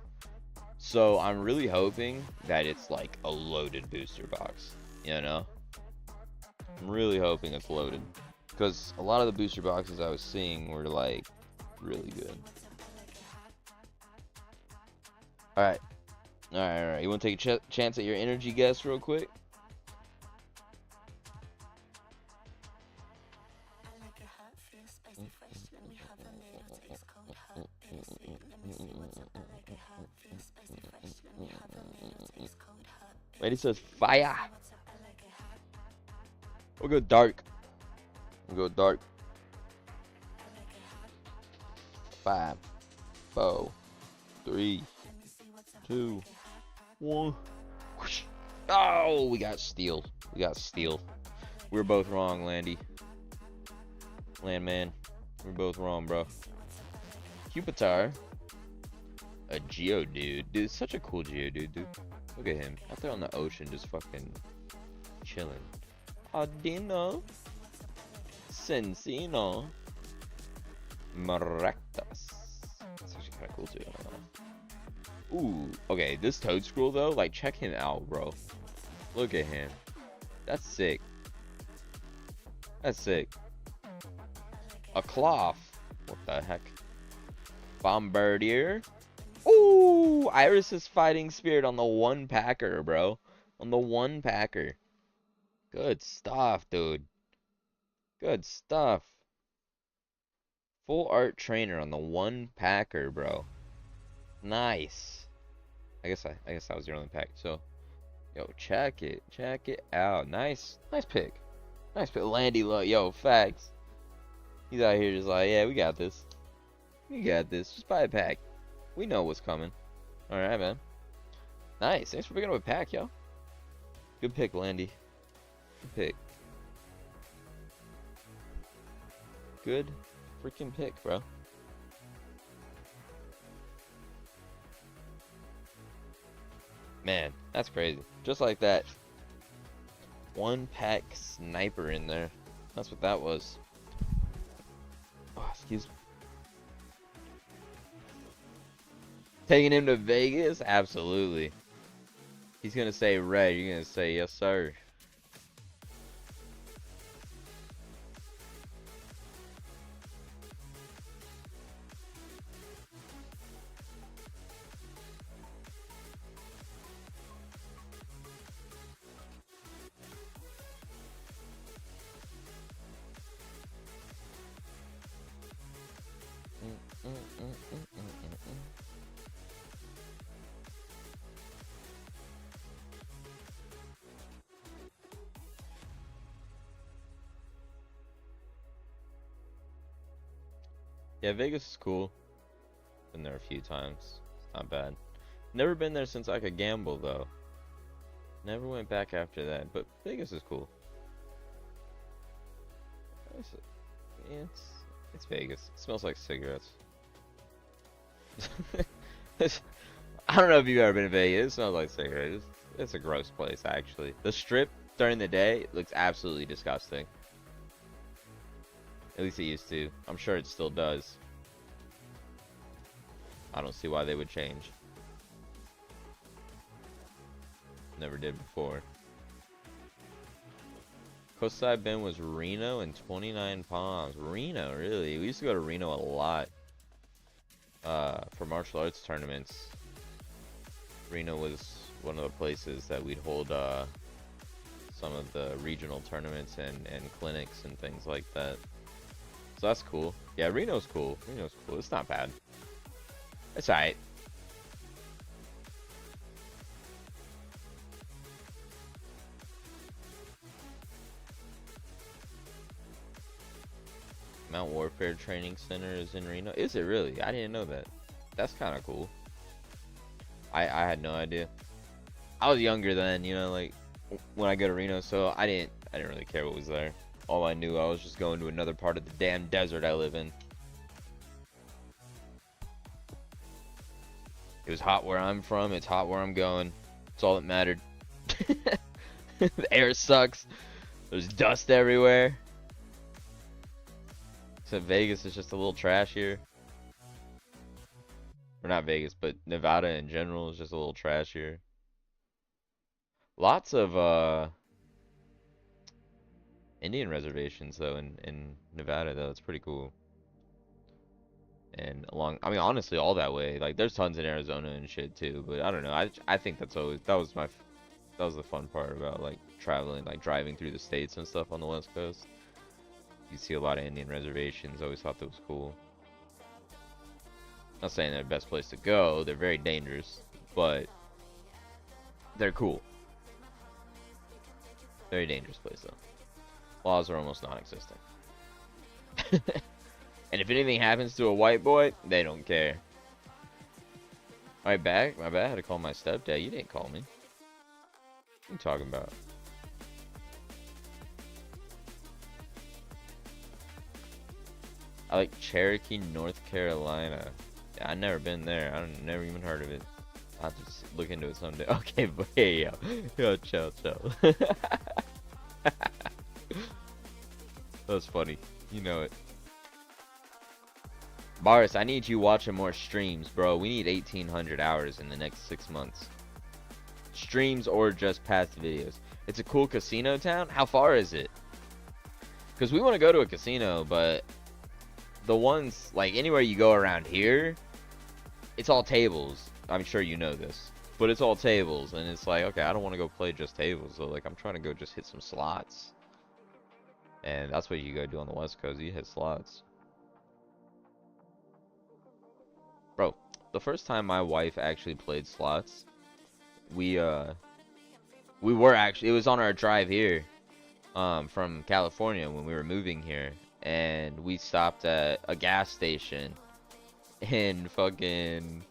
So I'm really hoping that it's like a loaded booster box, you know? I'm really hoping it's loaded. Because a lot of the booster boxes I was seeing were like really good. Alright. Alright. You want to take a chance at your energy guess real quick? Lady says fire. We'll go dark. We'll go dark. 5, 4, 3, 2, 1. Whoosh. Oh, we got steel. We got steel. We were both wrong, Landy. Landman. We were both wrong, bro. Cupitar. A Geodude. Dude, such a cool Geodude, dude. Look at him. Out there on the ocean just fucking chilling. Audino. Sensino. Maractus. That's actually kind of cool too. Ooh, okay, this Toedscruel though, like check him out, bro. Look at him. That's sick. That's sick. A cloth. What the heck? Bombardier. Ooh, Iris's Fighting Spirit on the 1-packer, bro. On the 1-packer. Good stuff, dude. Good stuff. Full art trainer on the 1-packer, bro. Nice. I guess that was your only pack. So, yo, check it out. Nice pick. Nice pick. Landy, look, yo, facts. He's out here just like, yeah, we got this. We got this. Just buy a pack. We know what's coming. All right, man. Nice. Thanks for picking up a pack, yo. Good pick, Landy. Good pick. Good freaking pick, bro. Man, that's crazy. Just like that. 1-pack sniper in there. That's what that was. Oh, excuse me. Taking him to Vegas? Absolutely. He's gonna say red. You're gonna say yes, sir. Yeah, Vegas is cool. Been there a few times. Not bad. Never been there since I could gamble though. Never went back after that, but Vegas is cool. Yeah, it's Vegas. It smells like cigarettes. I don't know if you've ever been to Vegas. It smells like cigarettes. It's a gross place, actually. The strip during the day looks absolutely disgusting. At least it used to. I'm sure it still does. I don't see why they would change. Never did before. Closest I've been was Reno and 29 Palms. Reno, really? We used to go to Reno a lot. For martial arts tournaments. Reno was one of the places that we'd hold some of the regional tournaments and clinics and things like that. So that's cool. Yeah, Reno's cool. Reno's cool. It's not bad. It's alright. Mount Warfare Training Center is in Reno. Is it really? I didn't know that. That's kind of cool. I had no idea. I was younger then, you know, like when I go to Reno, so I didn't really care what was there. All I knew, I was just going to another part of the damn desert I live in. It was hot where I'm from. It's hot where I'm going. That's all that mattered. The air sucks. There's dust everywhere. Except Vegas is just a little trashier. Or not Vegas, but Nevada in general is just a little trashier. Lots of Indian reservations though in Nevada though. It's pretty cool. And along, I mean, honestly, all that way. Like, there's tons in Arizona and shit too. But I don't know. I think that was the fun part about like traveling, like driving through the states and stuff on the West Coast. You see a lot of Indian reservations. Always thought that was cool. Not saying they're the best place to go. They're very dangerous, but they're cool. Very dangerous place though. Laws are almost non-existent. And if anything happens to a white boy, they don't care. Alright, back. My bad. I had to call my stepdad. You didn't call me. What are you talking about? I like Cherokee, North Carolina. Yeah, I've never been there. I've never even heard of it. I'll have to look into it someday. Okay, but hey, yo, chill. That was funny. You know it. Boris, I need you watching more streams, bro. We need 1,800 hours in the next 6 months. Streams or just past videos. It's a cool casino town. How far is it? Because we want to go to a casino, but the ones, like, anywhere you go around here, it's all tables. I'm sure you know this. But it's all tables, and it's like, okay, I don't want to go play just tables. So, like, I'm trying to go just hit some slots. And that's what you go do on the West Coast. You hit slots. Bro, the first time my wife actually played slots, we were actually, it was on our drive here, from California when we were moving here, and we stopped at a gas station in fucking,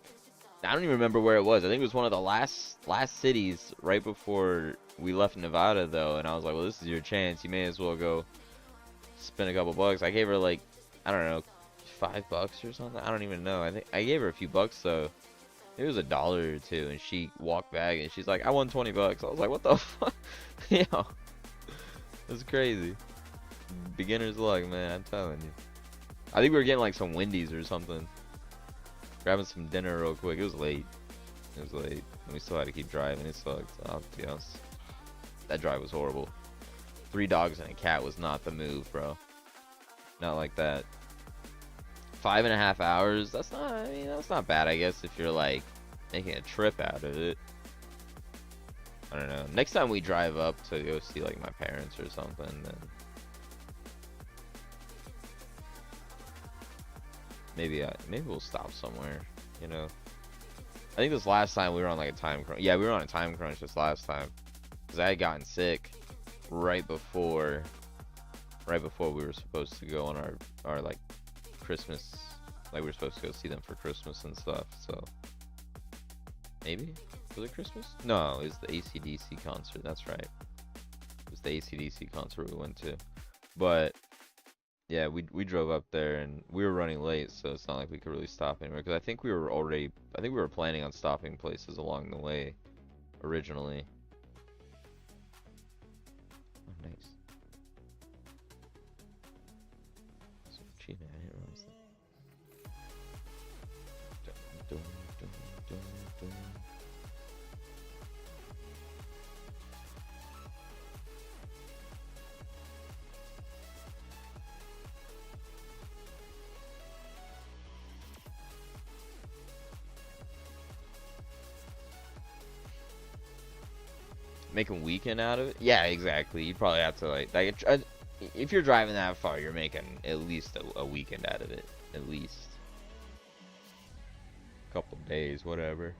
I don't even remember where it was. I think it was one of the last cities right before we left Nevada though, and I was like, well, this is your chance. You may as well go spend a couple bucks. I gave her like, I don't know, $5 or something. I don't even know. I think I gave her a few bucks though. It was $1 or $2, and she walked back and she's like, I won $20. I was like, what the fuck? Yo, that's crazy. Beginner's luck, man. I'm telling you. I think we were getting like some Wendy's or something. Grabbing some dinner real quick. It was late. It was late. And we still had to keep driving. It sucked. I'll be honest. That drive was horrible. 3 dogs and a cat was not the move, bro. Not like that. 5.5 hours. That's not. I mean, that's not bad. I guess if you're like making a trip out of it. I don't know. Next time we drive up to go see like my parents or something, then maybe we'll stop somewhere. You know. I think this last time we were on like a time crunch. Yeah, we were on a time crunch this last time because I had gotten sick right before we were supposed to go on our like Christmas, like we were supposed to go see them for Christmas and stuff. So maybe was it Christmas? No, it was the AC/DC concert. That's right. It was the AC/DC concert we went to. But yeah, we drove up there and we were running late, so it's not like we could really stop anywhere. Because I think we were planning on stopping places along the way originally. Oh, nice. So cheap, man. I didn't realize that. Dun, dun, dun, dun, dun. Make a weekend out of it? Yeah, exactly. You probably have to like if you're driving that far, you're making at least a weekend out of it. At least. A couple days, whatever.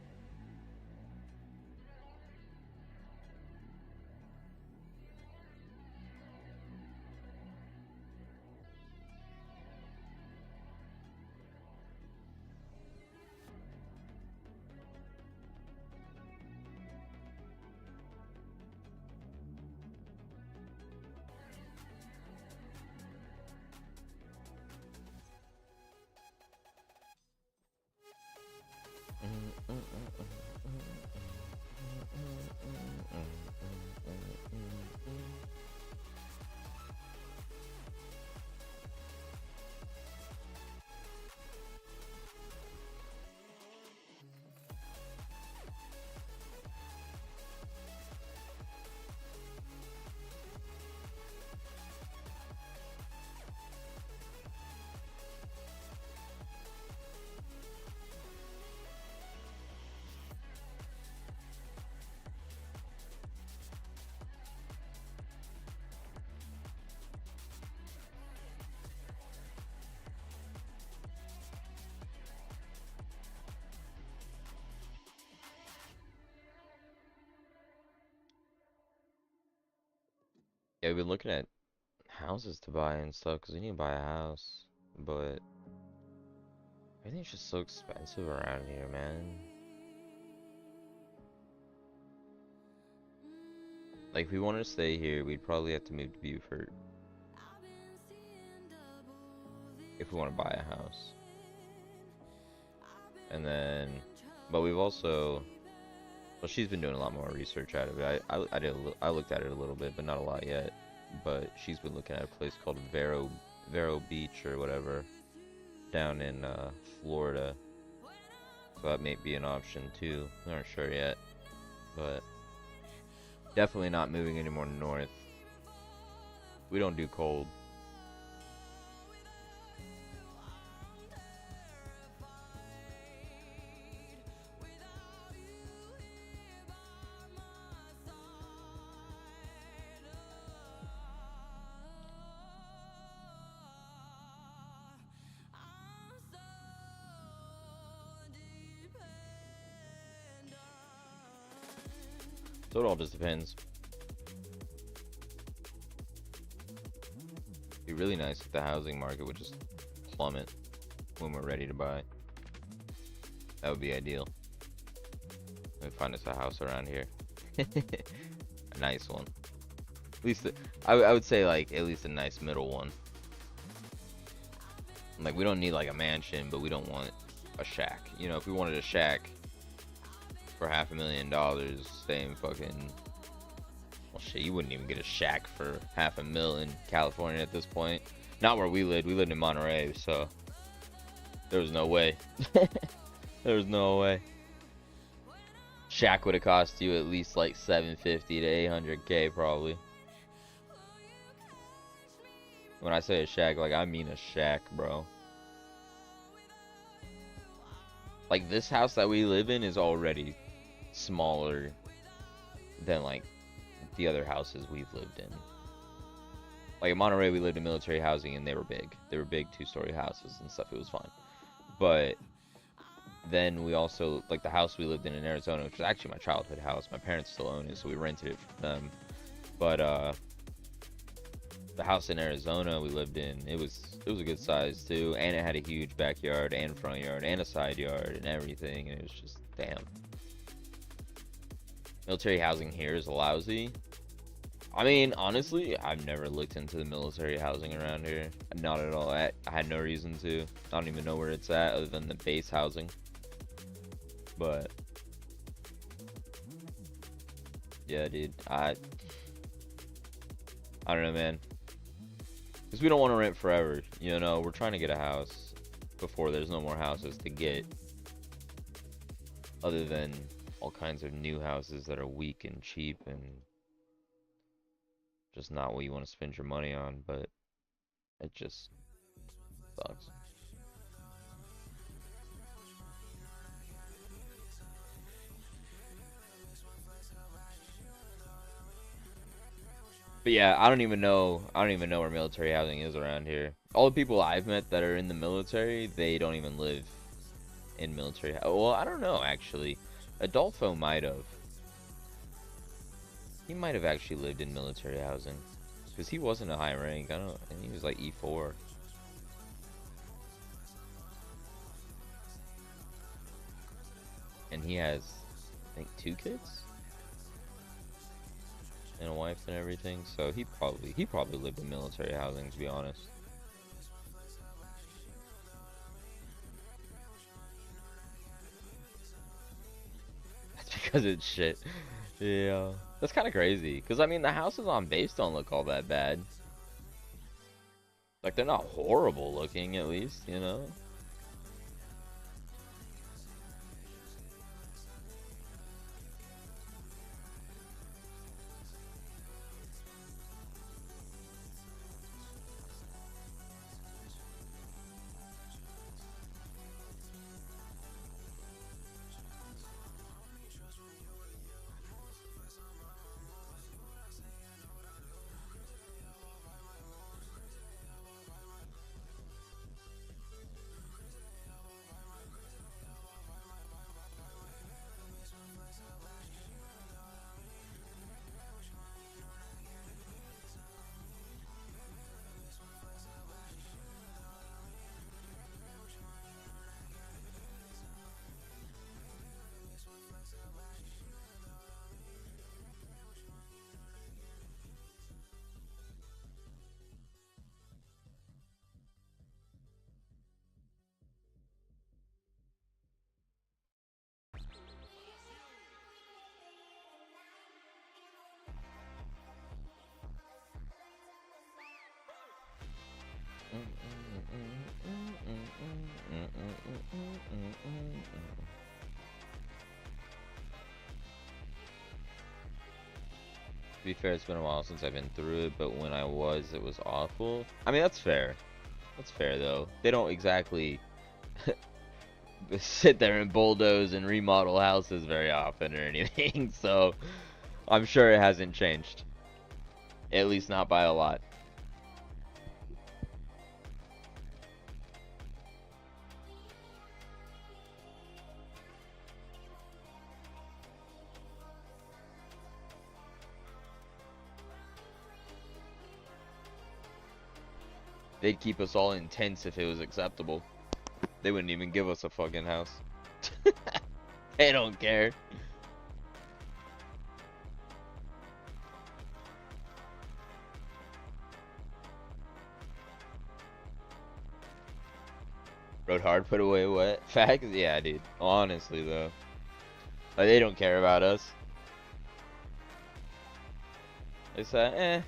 Yeah, we've been looking at houses to buy and stuff because we need to buy a house, but everything's just so expensive around here, man. Like, if we wanted to stay here, we'd probably have to move to Beaufort if we want to buy a house. And then, but we've also, well, she's been doing a lot more research out of it. I looked at it a little bit, but not a lot yet. But she's been looking at a place called Vero Beach or whatever down in Florida. So that may be an option too. We aren't sure yet, but definitely not moving any more north. We don't do cold. So it all just depends. It'd be really nice if the housing market would just plummet when we're ready to buy. That would be ideal. Let me find us a house around here. A nice one. At least, I would say like at least a nice middle one. Like, we don't need like a mansion, but we don't want a shack. You know, if we wanted a shack for $500,000, staying fucking, well, shit, you wouldn't even get a shack for $500,000 in California at this point. Not where we lived. We lived in Monterey, so there was no way. There was no way. Shack would have cost you at least like $750 to $800K probably. When I say a shack, like, I mean a shack, bro. Like, this house that we live in is already smaller than like the other houses we've lived in. Like in Monterey, we lived in military housing and they were big. They were big 2-story houses and stuff. It was fine. But then we also, like the house we lived in Arizona, which was actually my childhood house. My parents still own it, so we rented it from them. But the house in Arizona we lived in, it was a good size too, and it had a huge backyard and front yard and a side yard and everything, and it was just, damn. Military housing here is lousy. I mean, honestly, I've never looked into the military housing around here. Not at all. I had no reason to. I don't even know where it's at other than the base housing. But yeah, dude, I don't know, man. Because we don't want to rent forever. You know, we're trying to get a house before there's no more houses to get. Other than all kinds of new houses that are weak and cheap and just not what you want to spend your money on, but it just sucks. But yeah, I don't even know where military housing is around here. All the people I've met that are in the military, they don't even live in military. Well, I don't know, actually. Adolfo might have. He might have actually lived in military housing, because he wasn't a high rank. I think he was like E4. And he has, I think, 2 kids and a wife and everything. So he probably lived in military housing, to be honest. That's because it's shit. Yeah. That's kind of crazy, because I mean the houses on base don't look all that bad. Like, they're not horrible looking, at least, you know. To be fair, it's been a while since I've been through it, but when I was, it was awful. I mean, that's fair. That's fair, though. They don't exactly sit there and bulldoze and remodel houses very often or anything, so I'm sure it hasn't changed. At least not by a lot. They'd keep us all in tents if it was acceptable. They wouldn't even give us a fucking house. They don't care. Rode hard, put away wet. Facts? Yeah, dude. Honestly, though. Like, they don't care about us. They said,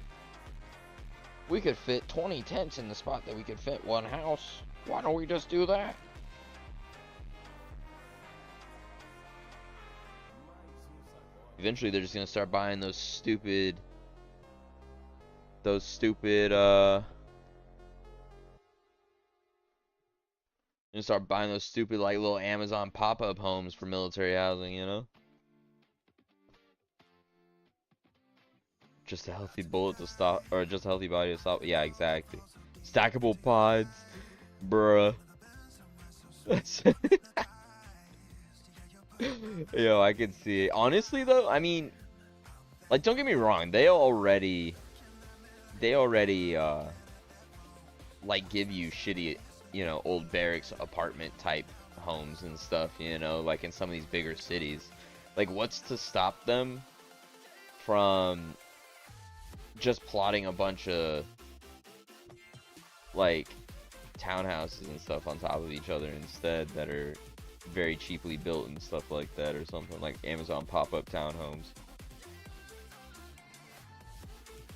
we could fit 20 tents in the spot that we could fit one house. Why don't we just do that? Eventually, they're just gonna start buying those stupid, and start buying those stupid, like, little Amazon pop-up homes for military housing, you know? Just a healthy bullet to stop, or just a healthy body to stop. Yeah, exactly. Stackable pods, bruh. Yo, I can see it. Honestly, though, I mean, like, don't get me wrong. They already, like, give you shitty, you know, old barracks apartment type homes and stuff, you know, like in some of these bigger cities. Like, what's to stop them from just plotting a bunch of, like, townhouses and stuff on top of each other instead that are very cheaply built and stuff like that, or something like Amazon pop-up townhomes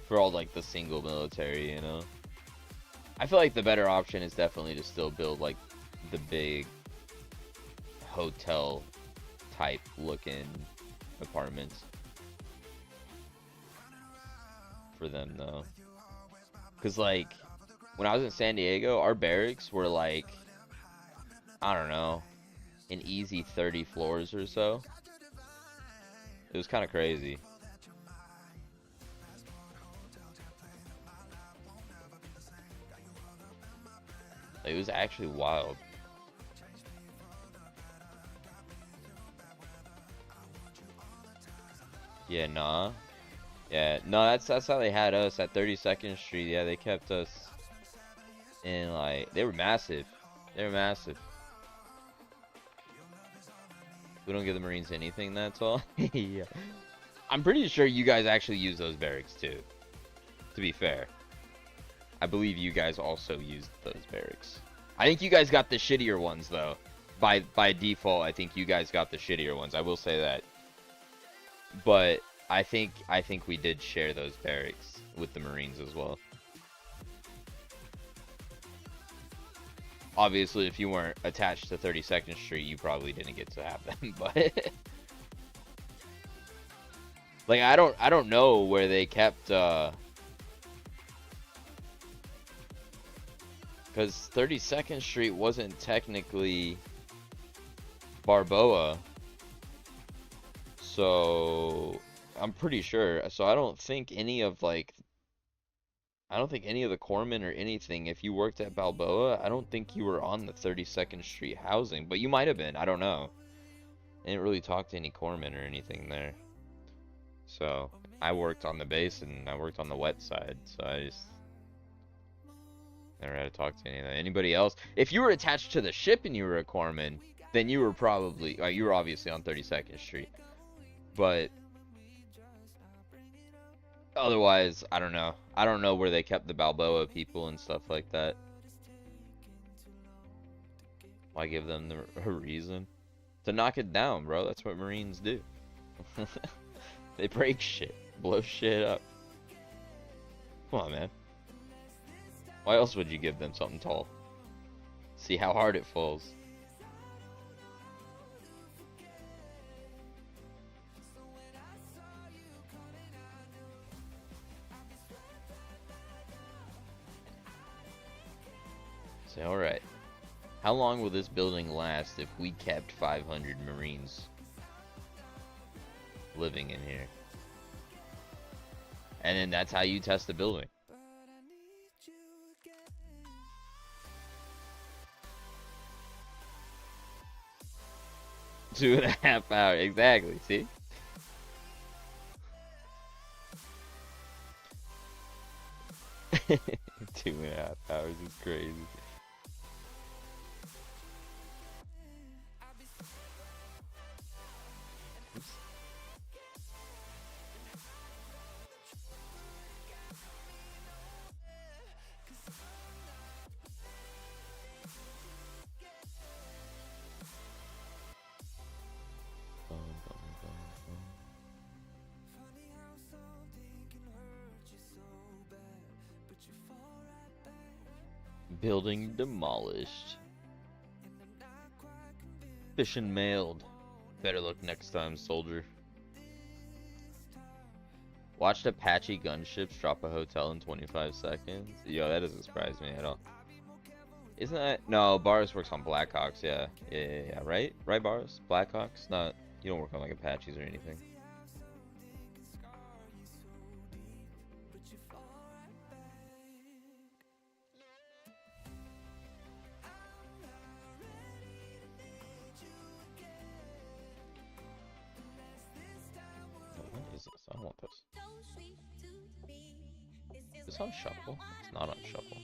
for all, like, the single military, you know? I feel like the better option is definitely to still build, like, the big hotel type looking apartments for them, though. Because, like, when I was in San Diego, our barracks were, like, I don't know, an easy 30 floors or so. It was kind of crazy. It was actually wild. Yeah, nah. Yeah, no, that's how they had us at 32nd Street. Yeah, they kept us in, like, they were massive. They were massive. We don't give the Marines anything, that's all. Yeah. I'm pretty sure you guys actually use those barracks too, to be fair. I believe you guys also used those barracks. I think you guys got the shittier ones, though. By default, I think you guys got the shittier ones. I will say that. But I think we did share those barracks with the Marines as well. Obviously, if you weren't attached to 32nd Street, you probably didn't get to have them. But like, I don't know where they kept. Because 32nd Street wasn't technically Balboa, so I'm pretty sure. So I don't think any of the corpsmen or anything, if you worked at Balboa, I don't think you were on the 32nd Street housing, but you might have been. I don't know. I didn't really talk to any corpsmen or anything there. So I worked on the base and I worked on the wet side, so I just never had to talk to anybody else. If you were attached to the ship and you were a corpsman, then you were probably, you were obviously on 32nd Street. But otherwise, I don't know. I don't know where they kept the Balboa people and stuff like that. Why give them a reason? To knock it down, bro. That's what Marines do. They break shit. Blow shit up. Come on, man. Why else would you give them something tall? See how hard it falls. Say, alright. How long will this building last if we kept 500 Marines living in here? And then that's how you test the building. 2.5 hours, exactly, see? Two and a half hours is crazy. Oops. Building demolished. Mission mailed. Better luck next time, soldier. Watched Apache gunships drop a hotel in 25 seconds. Yo, that doesn't surprise me at all. Isn't that... No, Boris works on Blackhawks, yeah. Yeah, right? Right, Boris? Blackhawks? Not... You don't work on, like, Apaches or anything. What is this? I don't want this. Is this on shuffle? It's not on shuffle.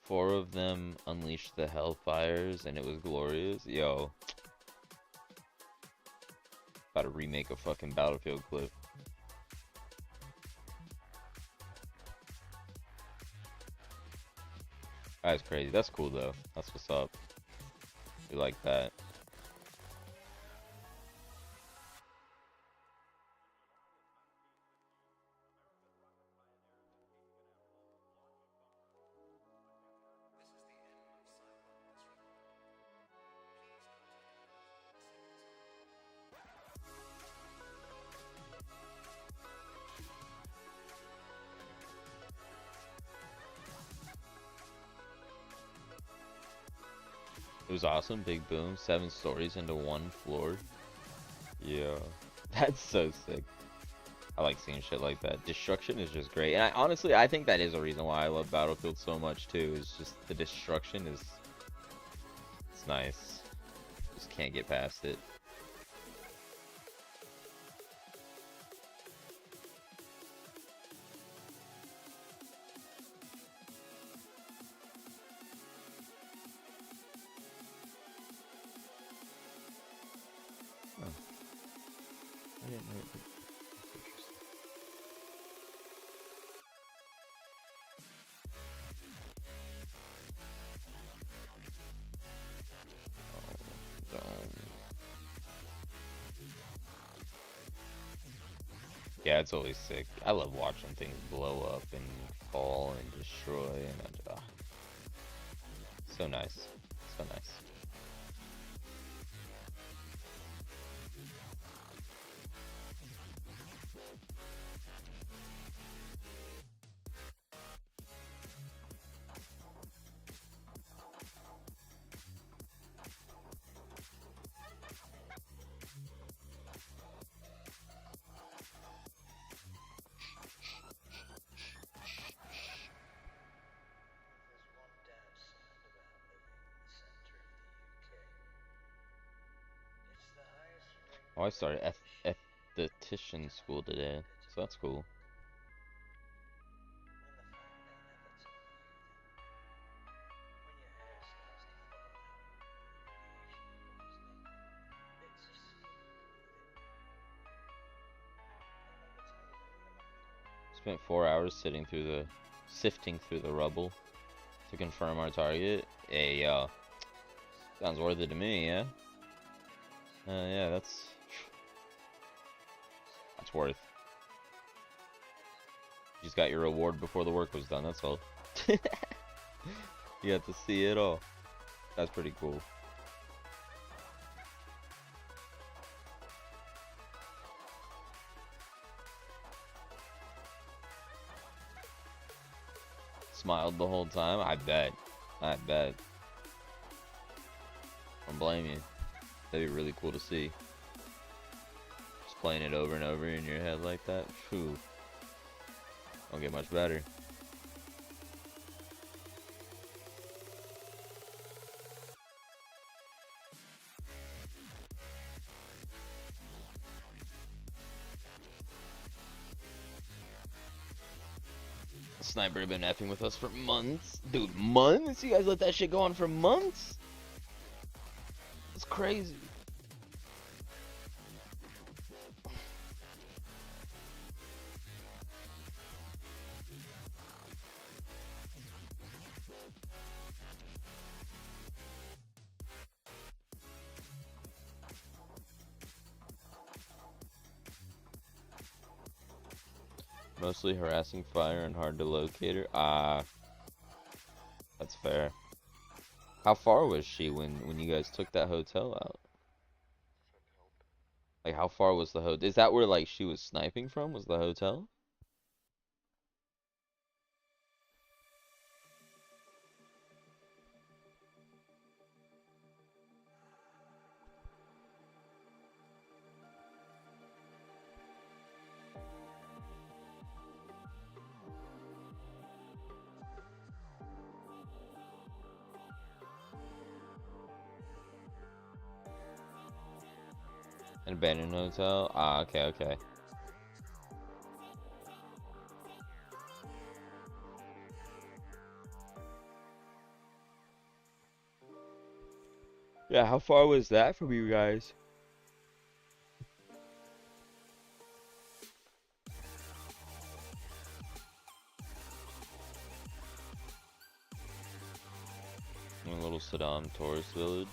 Four of them unleashed the hellfires and it was glorious. Yo. About to remake a fucking Battlefield clip. That's crazy. That's cool though. That's what's up. We like that. It was awesome. Big boom. 7 stories into 1 floor. Yeah. That's so sick. I like seeing shit like that. Destruction is just great. And honestly, I think that is a reason why I love Battlefield so much too. Is just the destruction is... It's nice. Just can't get past it. Yeah, it's always sick. I love watching things blow up and fall and destroy, and so nice, so nice. Oh, I started esthetician school today, so that's cool. Spent 4 hours sifting through the rubble to confirm our target. Hey, sounds worth it to me, yeah? Yeah, that's worth. You just got your reward before the work was done, that's all. You got to see it all. That's pretty cool. Smiled the whole time? I bet. I bet. Don't blame you. That'd be really cool to see. Just playing it over and over in your head like that. Phew. Don't get much better. Sniper have been effing with us for months. Dude, months? You guys let that shit go on for months? It's crazy. Mostly harassing fire and hard to locate her. That's fair. How far was she when you guys took that hotel out? Like, how far was the hotel? Is that where, like, she was sniping from? Was the hotel? An abandoned hotel? Okay, okay. Yeah, how far was that from you guys? A little Saddam tourist village.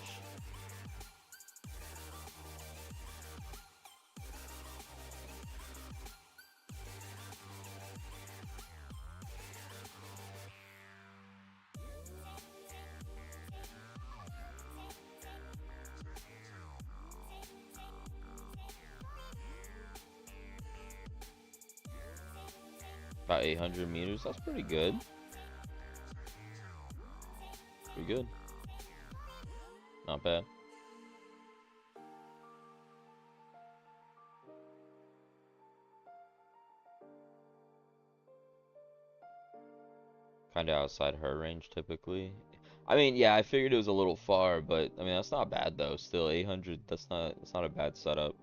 About 800 meters. That's pretty good. Pretty good. Not bad. Kind of outside her range typically. I mean, yeah, I figured it was a little far, but I mean that's not bad though. Still 800. That's not a bad setup.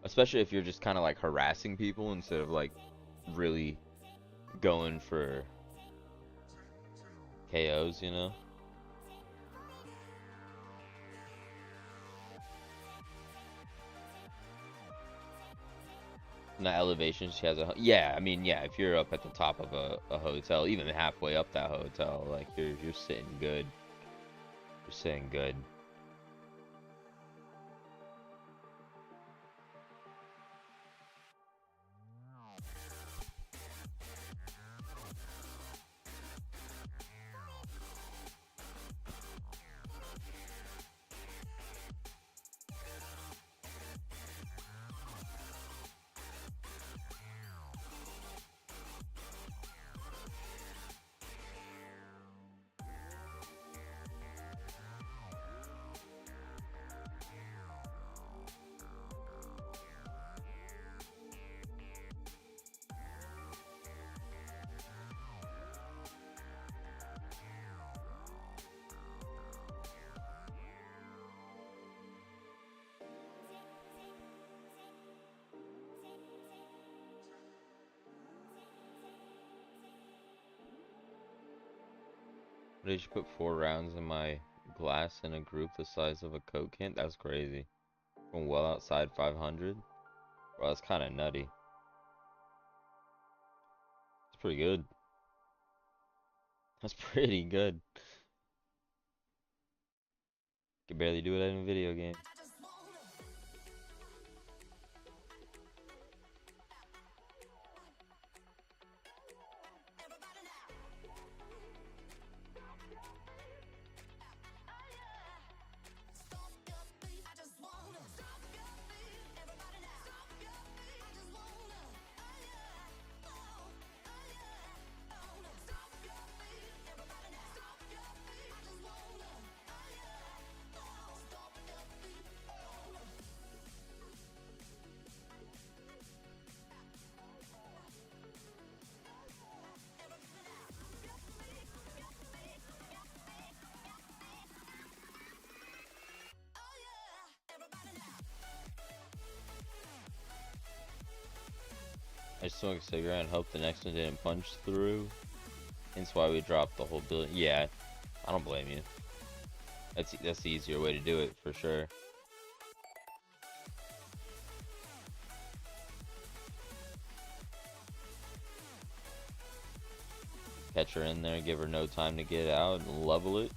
Especially if you're just kind of like harassing people instead of like really going for KOs, you know? And the elevation she has yeah, I mean, yeah, if you're up at the top of a hotel, even halfway up that hotel, like you're sitting good. You're sitting good. They should put 4 rounds in my glass in a group the size of a Coke can. That's crazy. From well outside 500. Well, that's kind of nutty. It's pretty good. That's pretty good. Can barely do it in a video game. I smoked a cigarette and hope the next one didn't punch through. Hence why we dropped the whole build. Yeah, I don't blame you. That's the easier way to do it for sure. Catch her in there, give her no time to get out, and level it.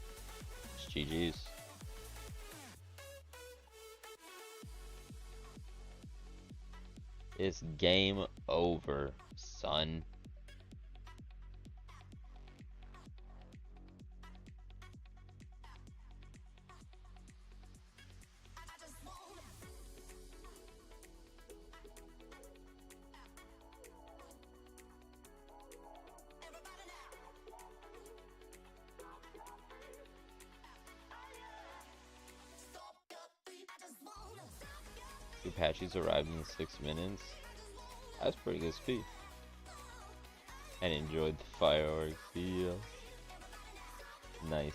It's GG's. It's game over, son. The Apaches arrived in 6 minutes. That's pretty good speed. And enjoyed the fireworks. Yeah. Nice.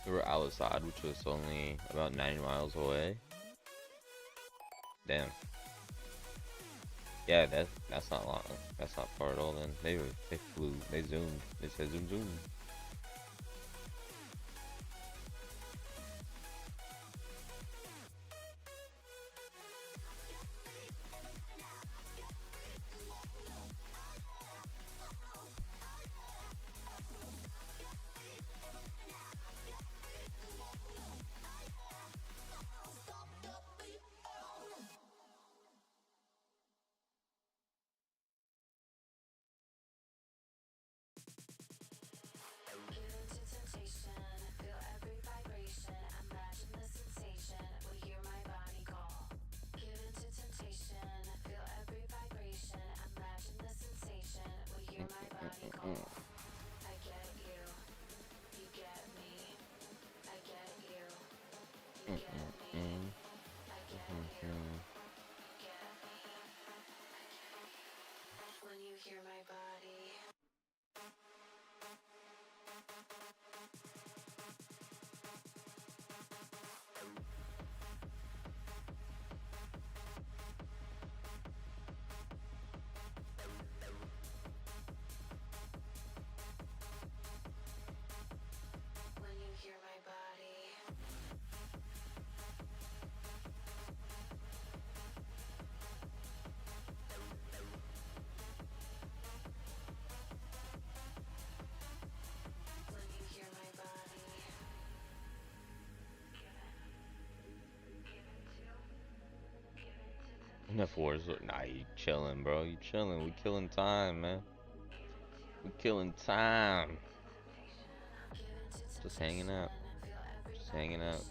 We were Al Assad, which was only about 90 miles away. Damn. Yeah, that's not long. That's not far at all. Then they flew. They zoomed. They said zoom zoom. Enough wars. Nah, you chilling, bro. You chilling. We killing time, man. We killing time. Just hanging out. Just hanging out.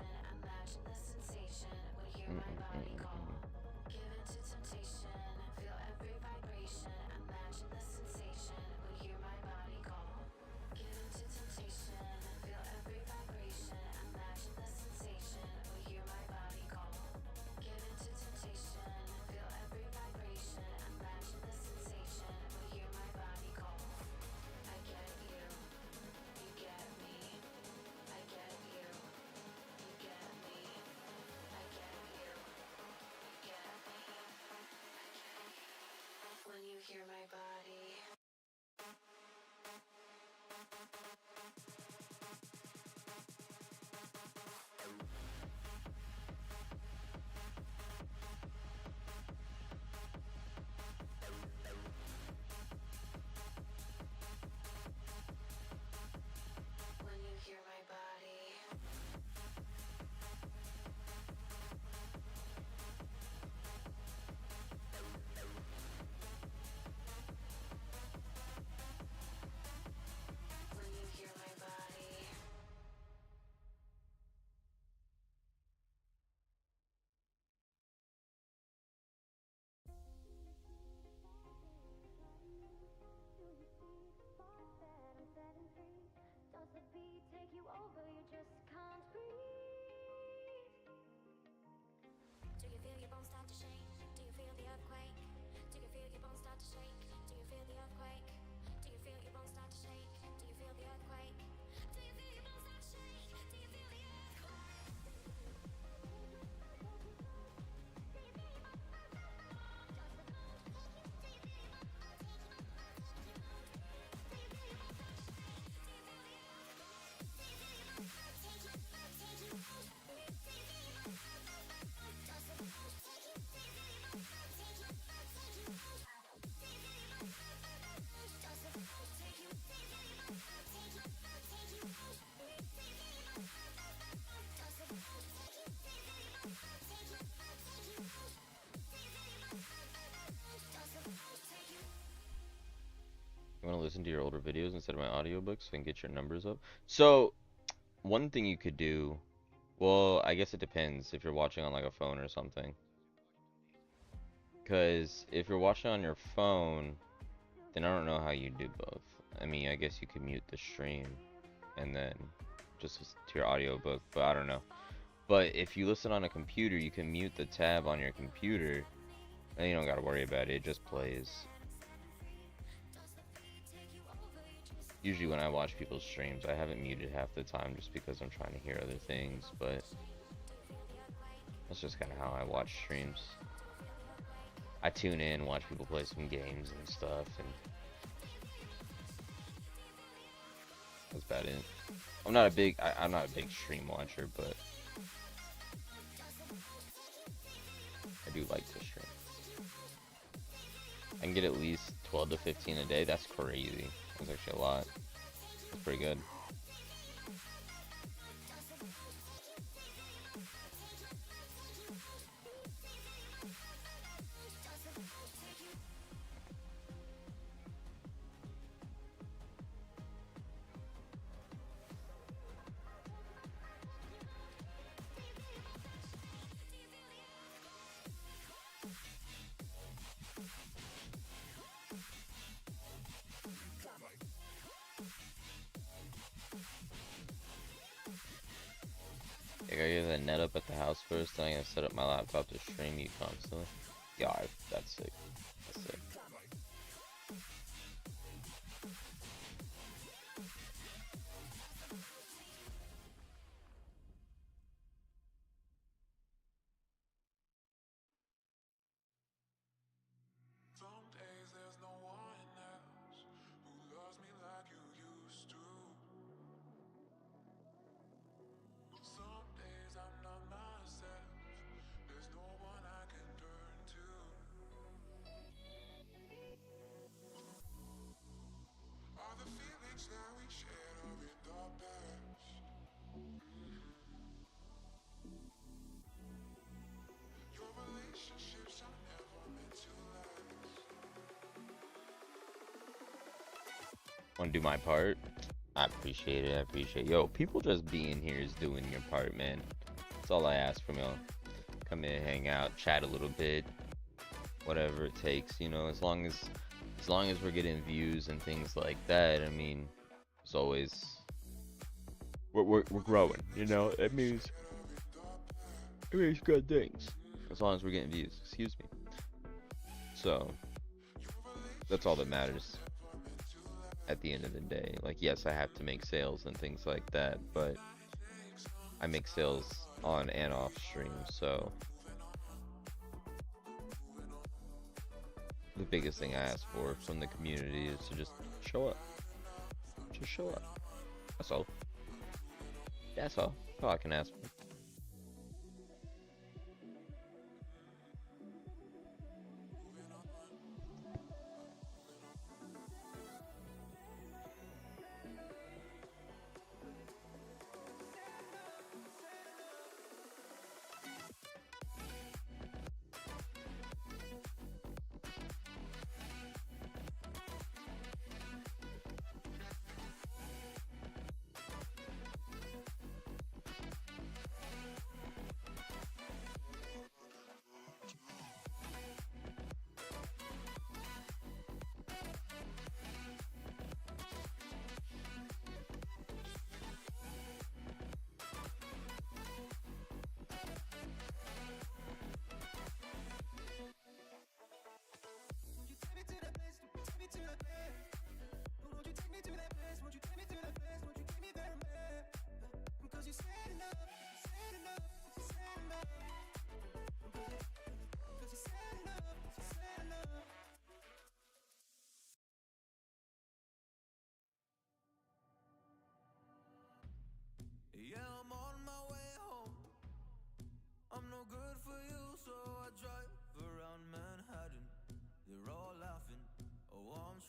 You want to listen to your older videos instead of my audiobooks and get your numbers up? So, one thing you could do, well, I guess it depends if you're watching on like a phone or something. Because if you're watching on your phone, then I don't know how you do both. I mean, I guess you could mute the stream and then just listen to your audiobook, but I don't know. But if you listen on a computer, you can mute the tab on your computer, and you don't gotta worry about it, it just plays. Usually when I watch people's streams, I haven't muted half the time just because I'm trying to hear other things, but that's just kind of how I watch streams. I tune in, watch people play some games and stuff, and that's about it. I'm not a big stream watcher, but I do like to stream. I can get at least 12 to 15 a day. That's crazy. That's actually a lot. That's pretty good. I gotta get that net up at the house first, then I'm gonna set up my laptop to stream you constantly. Yeah, that's sick. That's sick. Some days there's no one else who loves me like you used to. Some days I'm not myself. There's no one I can turn to. All the feelings that we shared are in the past. Your relationships are never meant to last. Wanna do my part? I appreciate it, I appreciate it. Yo, people just being here is doing your part, man. That's all I ask from y'all. Come in, hang out, chat a little bit. Whatever it takes, you know, as long as we're getting views and things like that, I mean, it's always we're growing, you know. It means good things. As long as we're getting views, excuse me. So that's all that matters at the end of the day. Like, yes, I have to make sales and things like that, but I make sales on and off stream, so the biggest thing I ask for from the community is to just show up. Just show up. That's all. That's all. That's all I can ask for.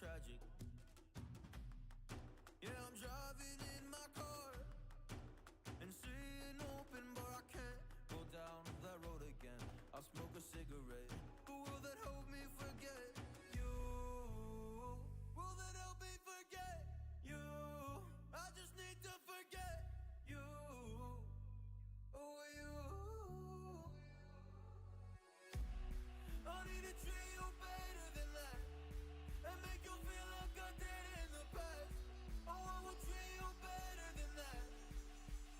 tragic. Yeah, I'm driving in my car and seeing open bar. I can't go down that road again. I'll smoke a cigarette. But will that help me forget you? Will that help me forget you? I just need to forget you. Oh, you. I need to treat you better than that and make you feel like I did in the past. Oh, I will treat you better than that.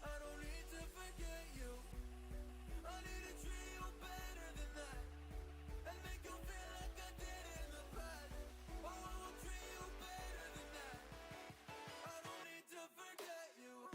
I don't need to forget you. I need to treat you better than that and make you feel like I did in the past. Oh, I will treat you better than that. I don't need to forget you.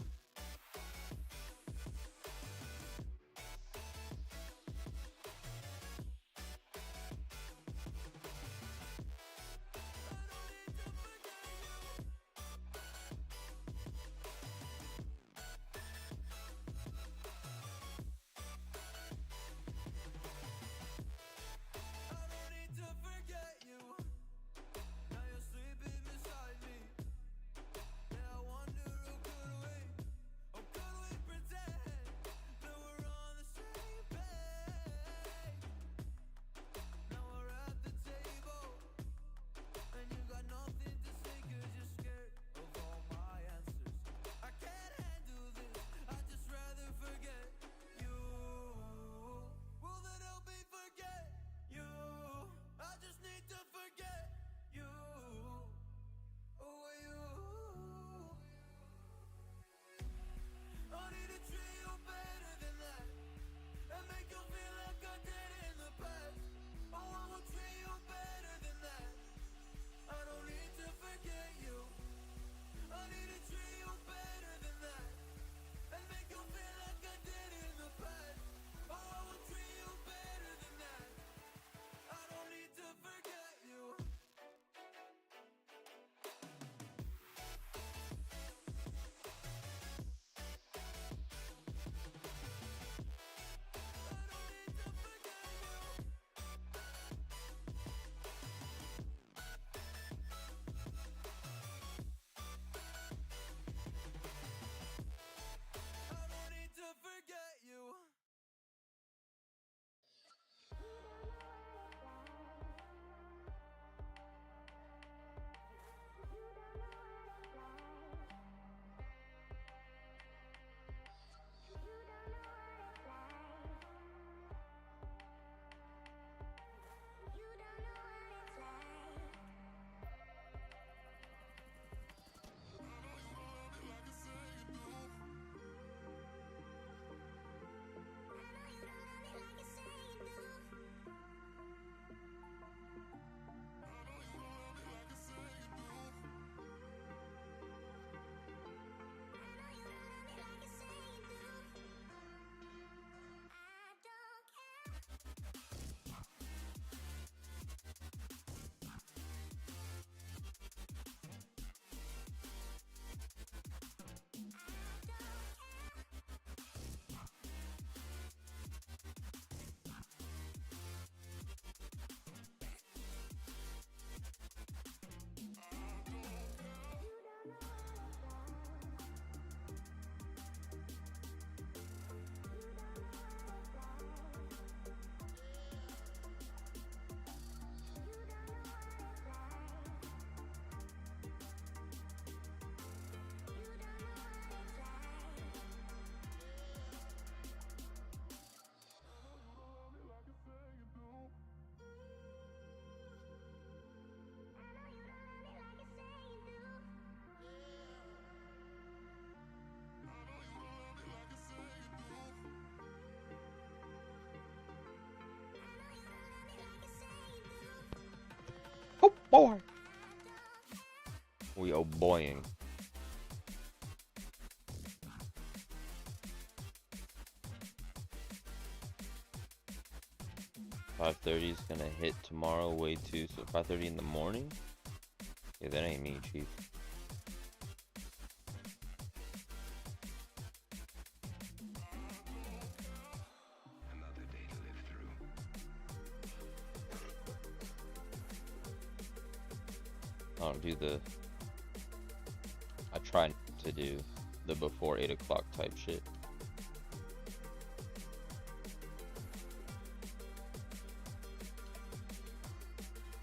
Oh boy. We oh boying. $5:30 is gonna hit tomorrow way too, so 5:30 in the morning? Yeah, that ain't me, chief. I don't do the. I try not to do the before 8 o'clock type shit.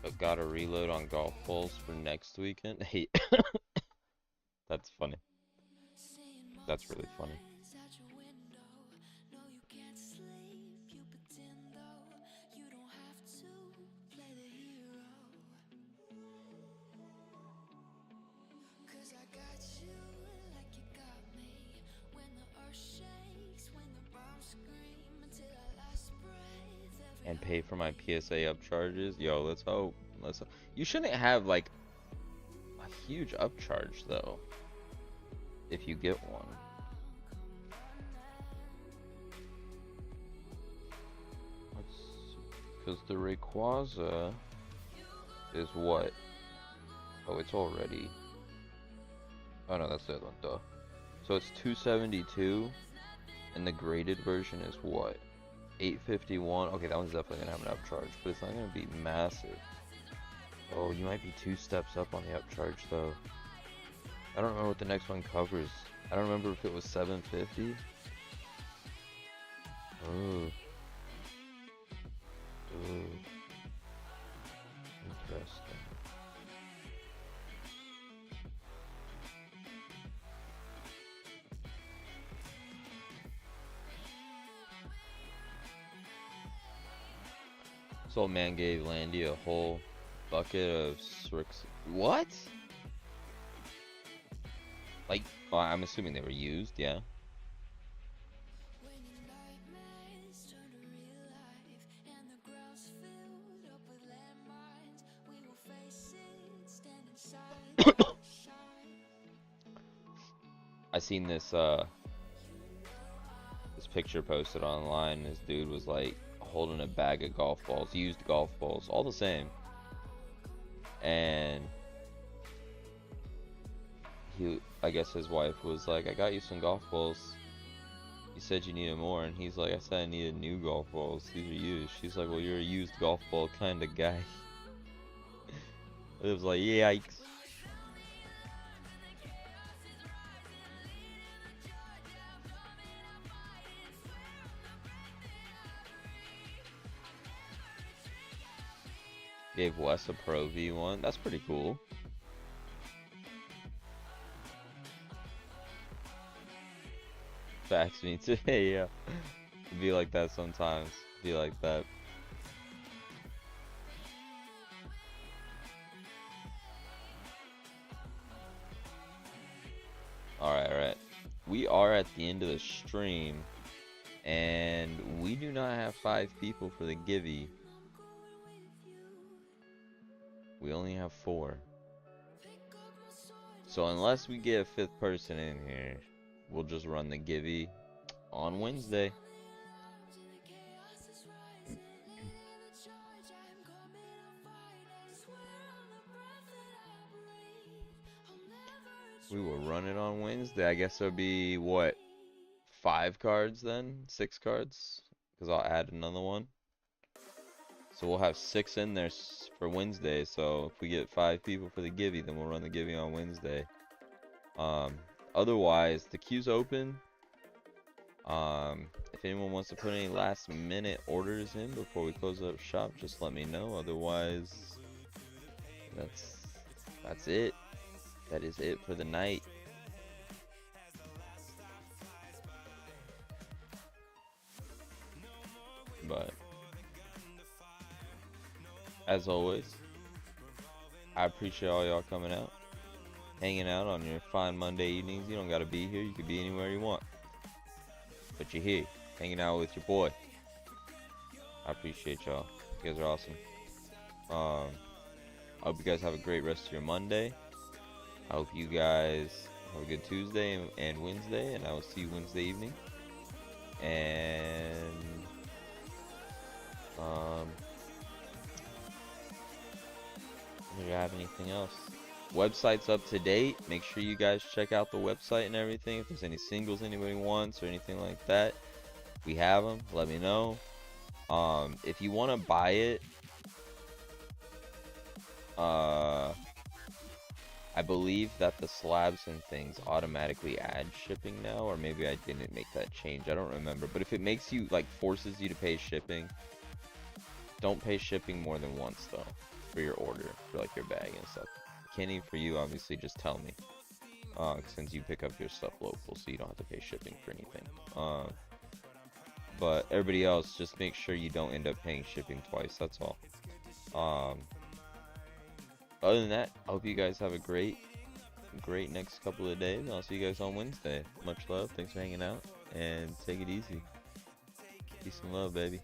But gotta reload on golf balls for next weekend. Hey, that's funny. That's really funny. And pay for my PSA upcharges. Yo, let's hope. Let's hope. You shouldn't have like a huge upcharge though, if you get one. Because the Rayquaza is what? Oh, it's already. Oh no, that's the other one, duh. So it's 272, and the graded version is what? 851. Okay, that one's definitely gonna have an upcharge, but it's not gonna be massive. Oh, you might be 2 steps up on the upcharge though. I don't remember what the next one covers. I don't remember if it was 750. Oh. Ooh. Interesting. This old man gave Landy a whole bucket of Srix. What? Like, well, I'm assuming they were used, yeah. I seen this this picture posted online. This dude was like holding a bag of golf balls, used golf balls, all the same. And I guess his wife was like, I got you some golf balls. You said you needed more. And he's like, I said I needed new golf balls. These are used. She's like, well, you're a used golf ball kind of guy. It was like, yikes. Gave Weiss a Pro V1. That's pretty cool. Facts, me too. Yeah. It'd be like that sometimes. Be like that. Alright. We are at the end of the stream. And we do not have 5 people for the givey. We only have 4. So unless we get a 5th person in here, we'll just run the givey on Wednesday. We will run it on Wednesday. I guess it'll be, what, 5 cards then? 6 cards? Because I'll add another one. So we'll have 6 in there for Wednesday. So if we get 5 people for the givey, then we'll run the givey on Wednesday. Otherwise, the queue's open. If anyone wants to put any last minute orders in before we close up shop, just let me know. Otherwise, that's it. That is it for the night. But as always, I appreciate all y'all coming out, hanging out on your fine Monday evenings. You don't gotta be here. You could be anywhere you want. But you're here, hanging out with your boy. I appreciate y'all. You guys are awesome. I hope you guys have a great rest of your Monday. I hope you guys have a good Tuesday and Wednesday, and I will see you Wednesday evening. And do you have anything else? Website's up to date. Make sure you guys check out the website and everything. If there's any singles anybody wants or anything like that, we have them. Let me know. If you want to buy it, I believe that the slabs and things automatically add shipping now, or maybe I didn't make that change. I don't remember. But if it makes you, like, forces you to pay shipping, don't pay shipping more than once, though, for your order, for, like, your bag and stuff. Kenny, for you, obviously, just tell me. Since you pick up your stuff local, so you don't have to pay shipping for anything. But everybody else, just make sure you don't end up paying shipping twice, that's all. Other than that, I hope you guys have a great next couple of days. I'll see you guys on Wednesday. Much love, thanks for hanging out, and take it easy. Peace and love, baby.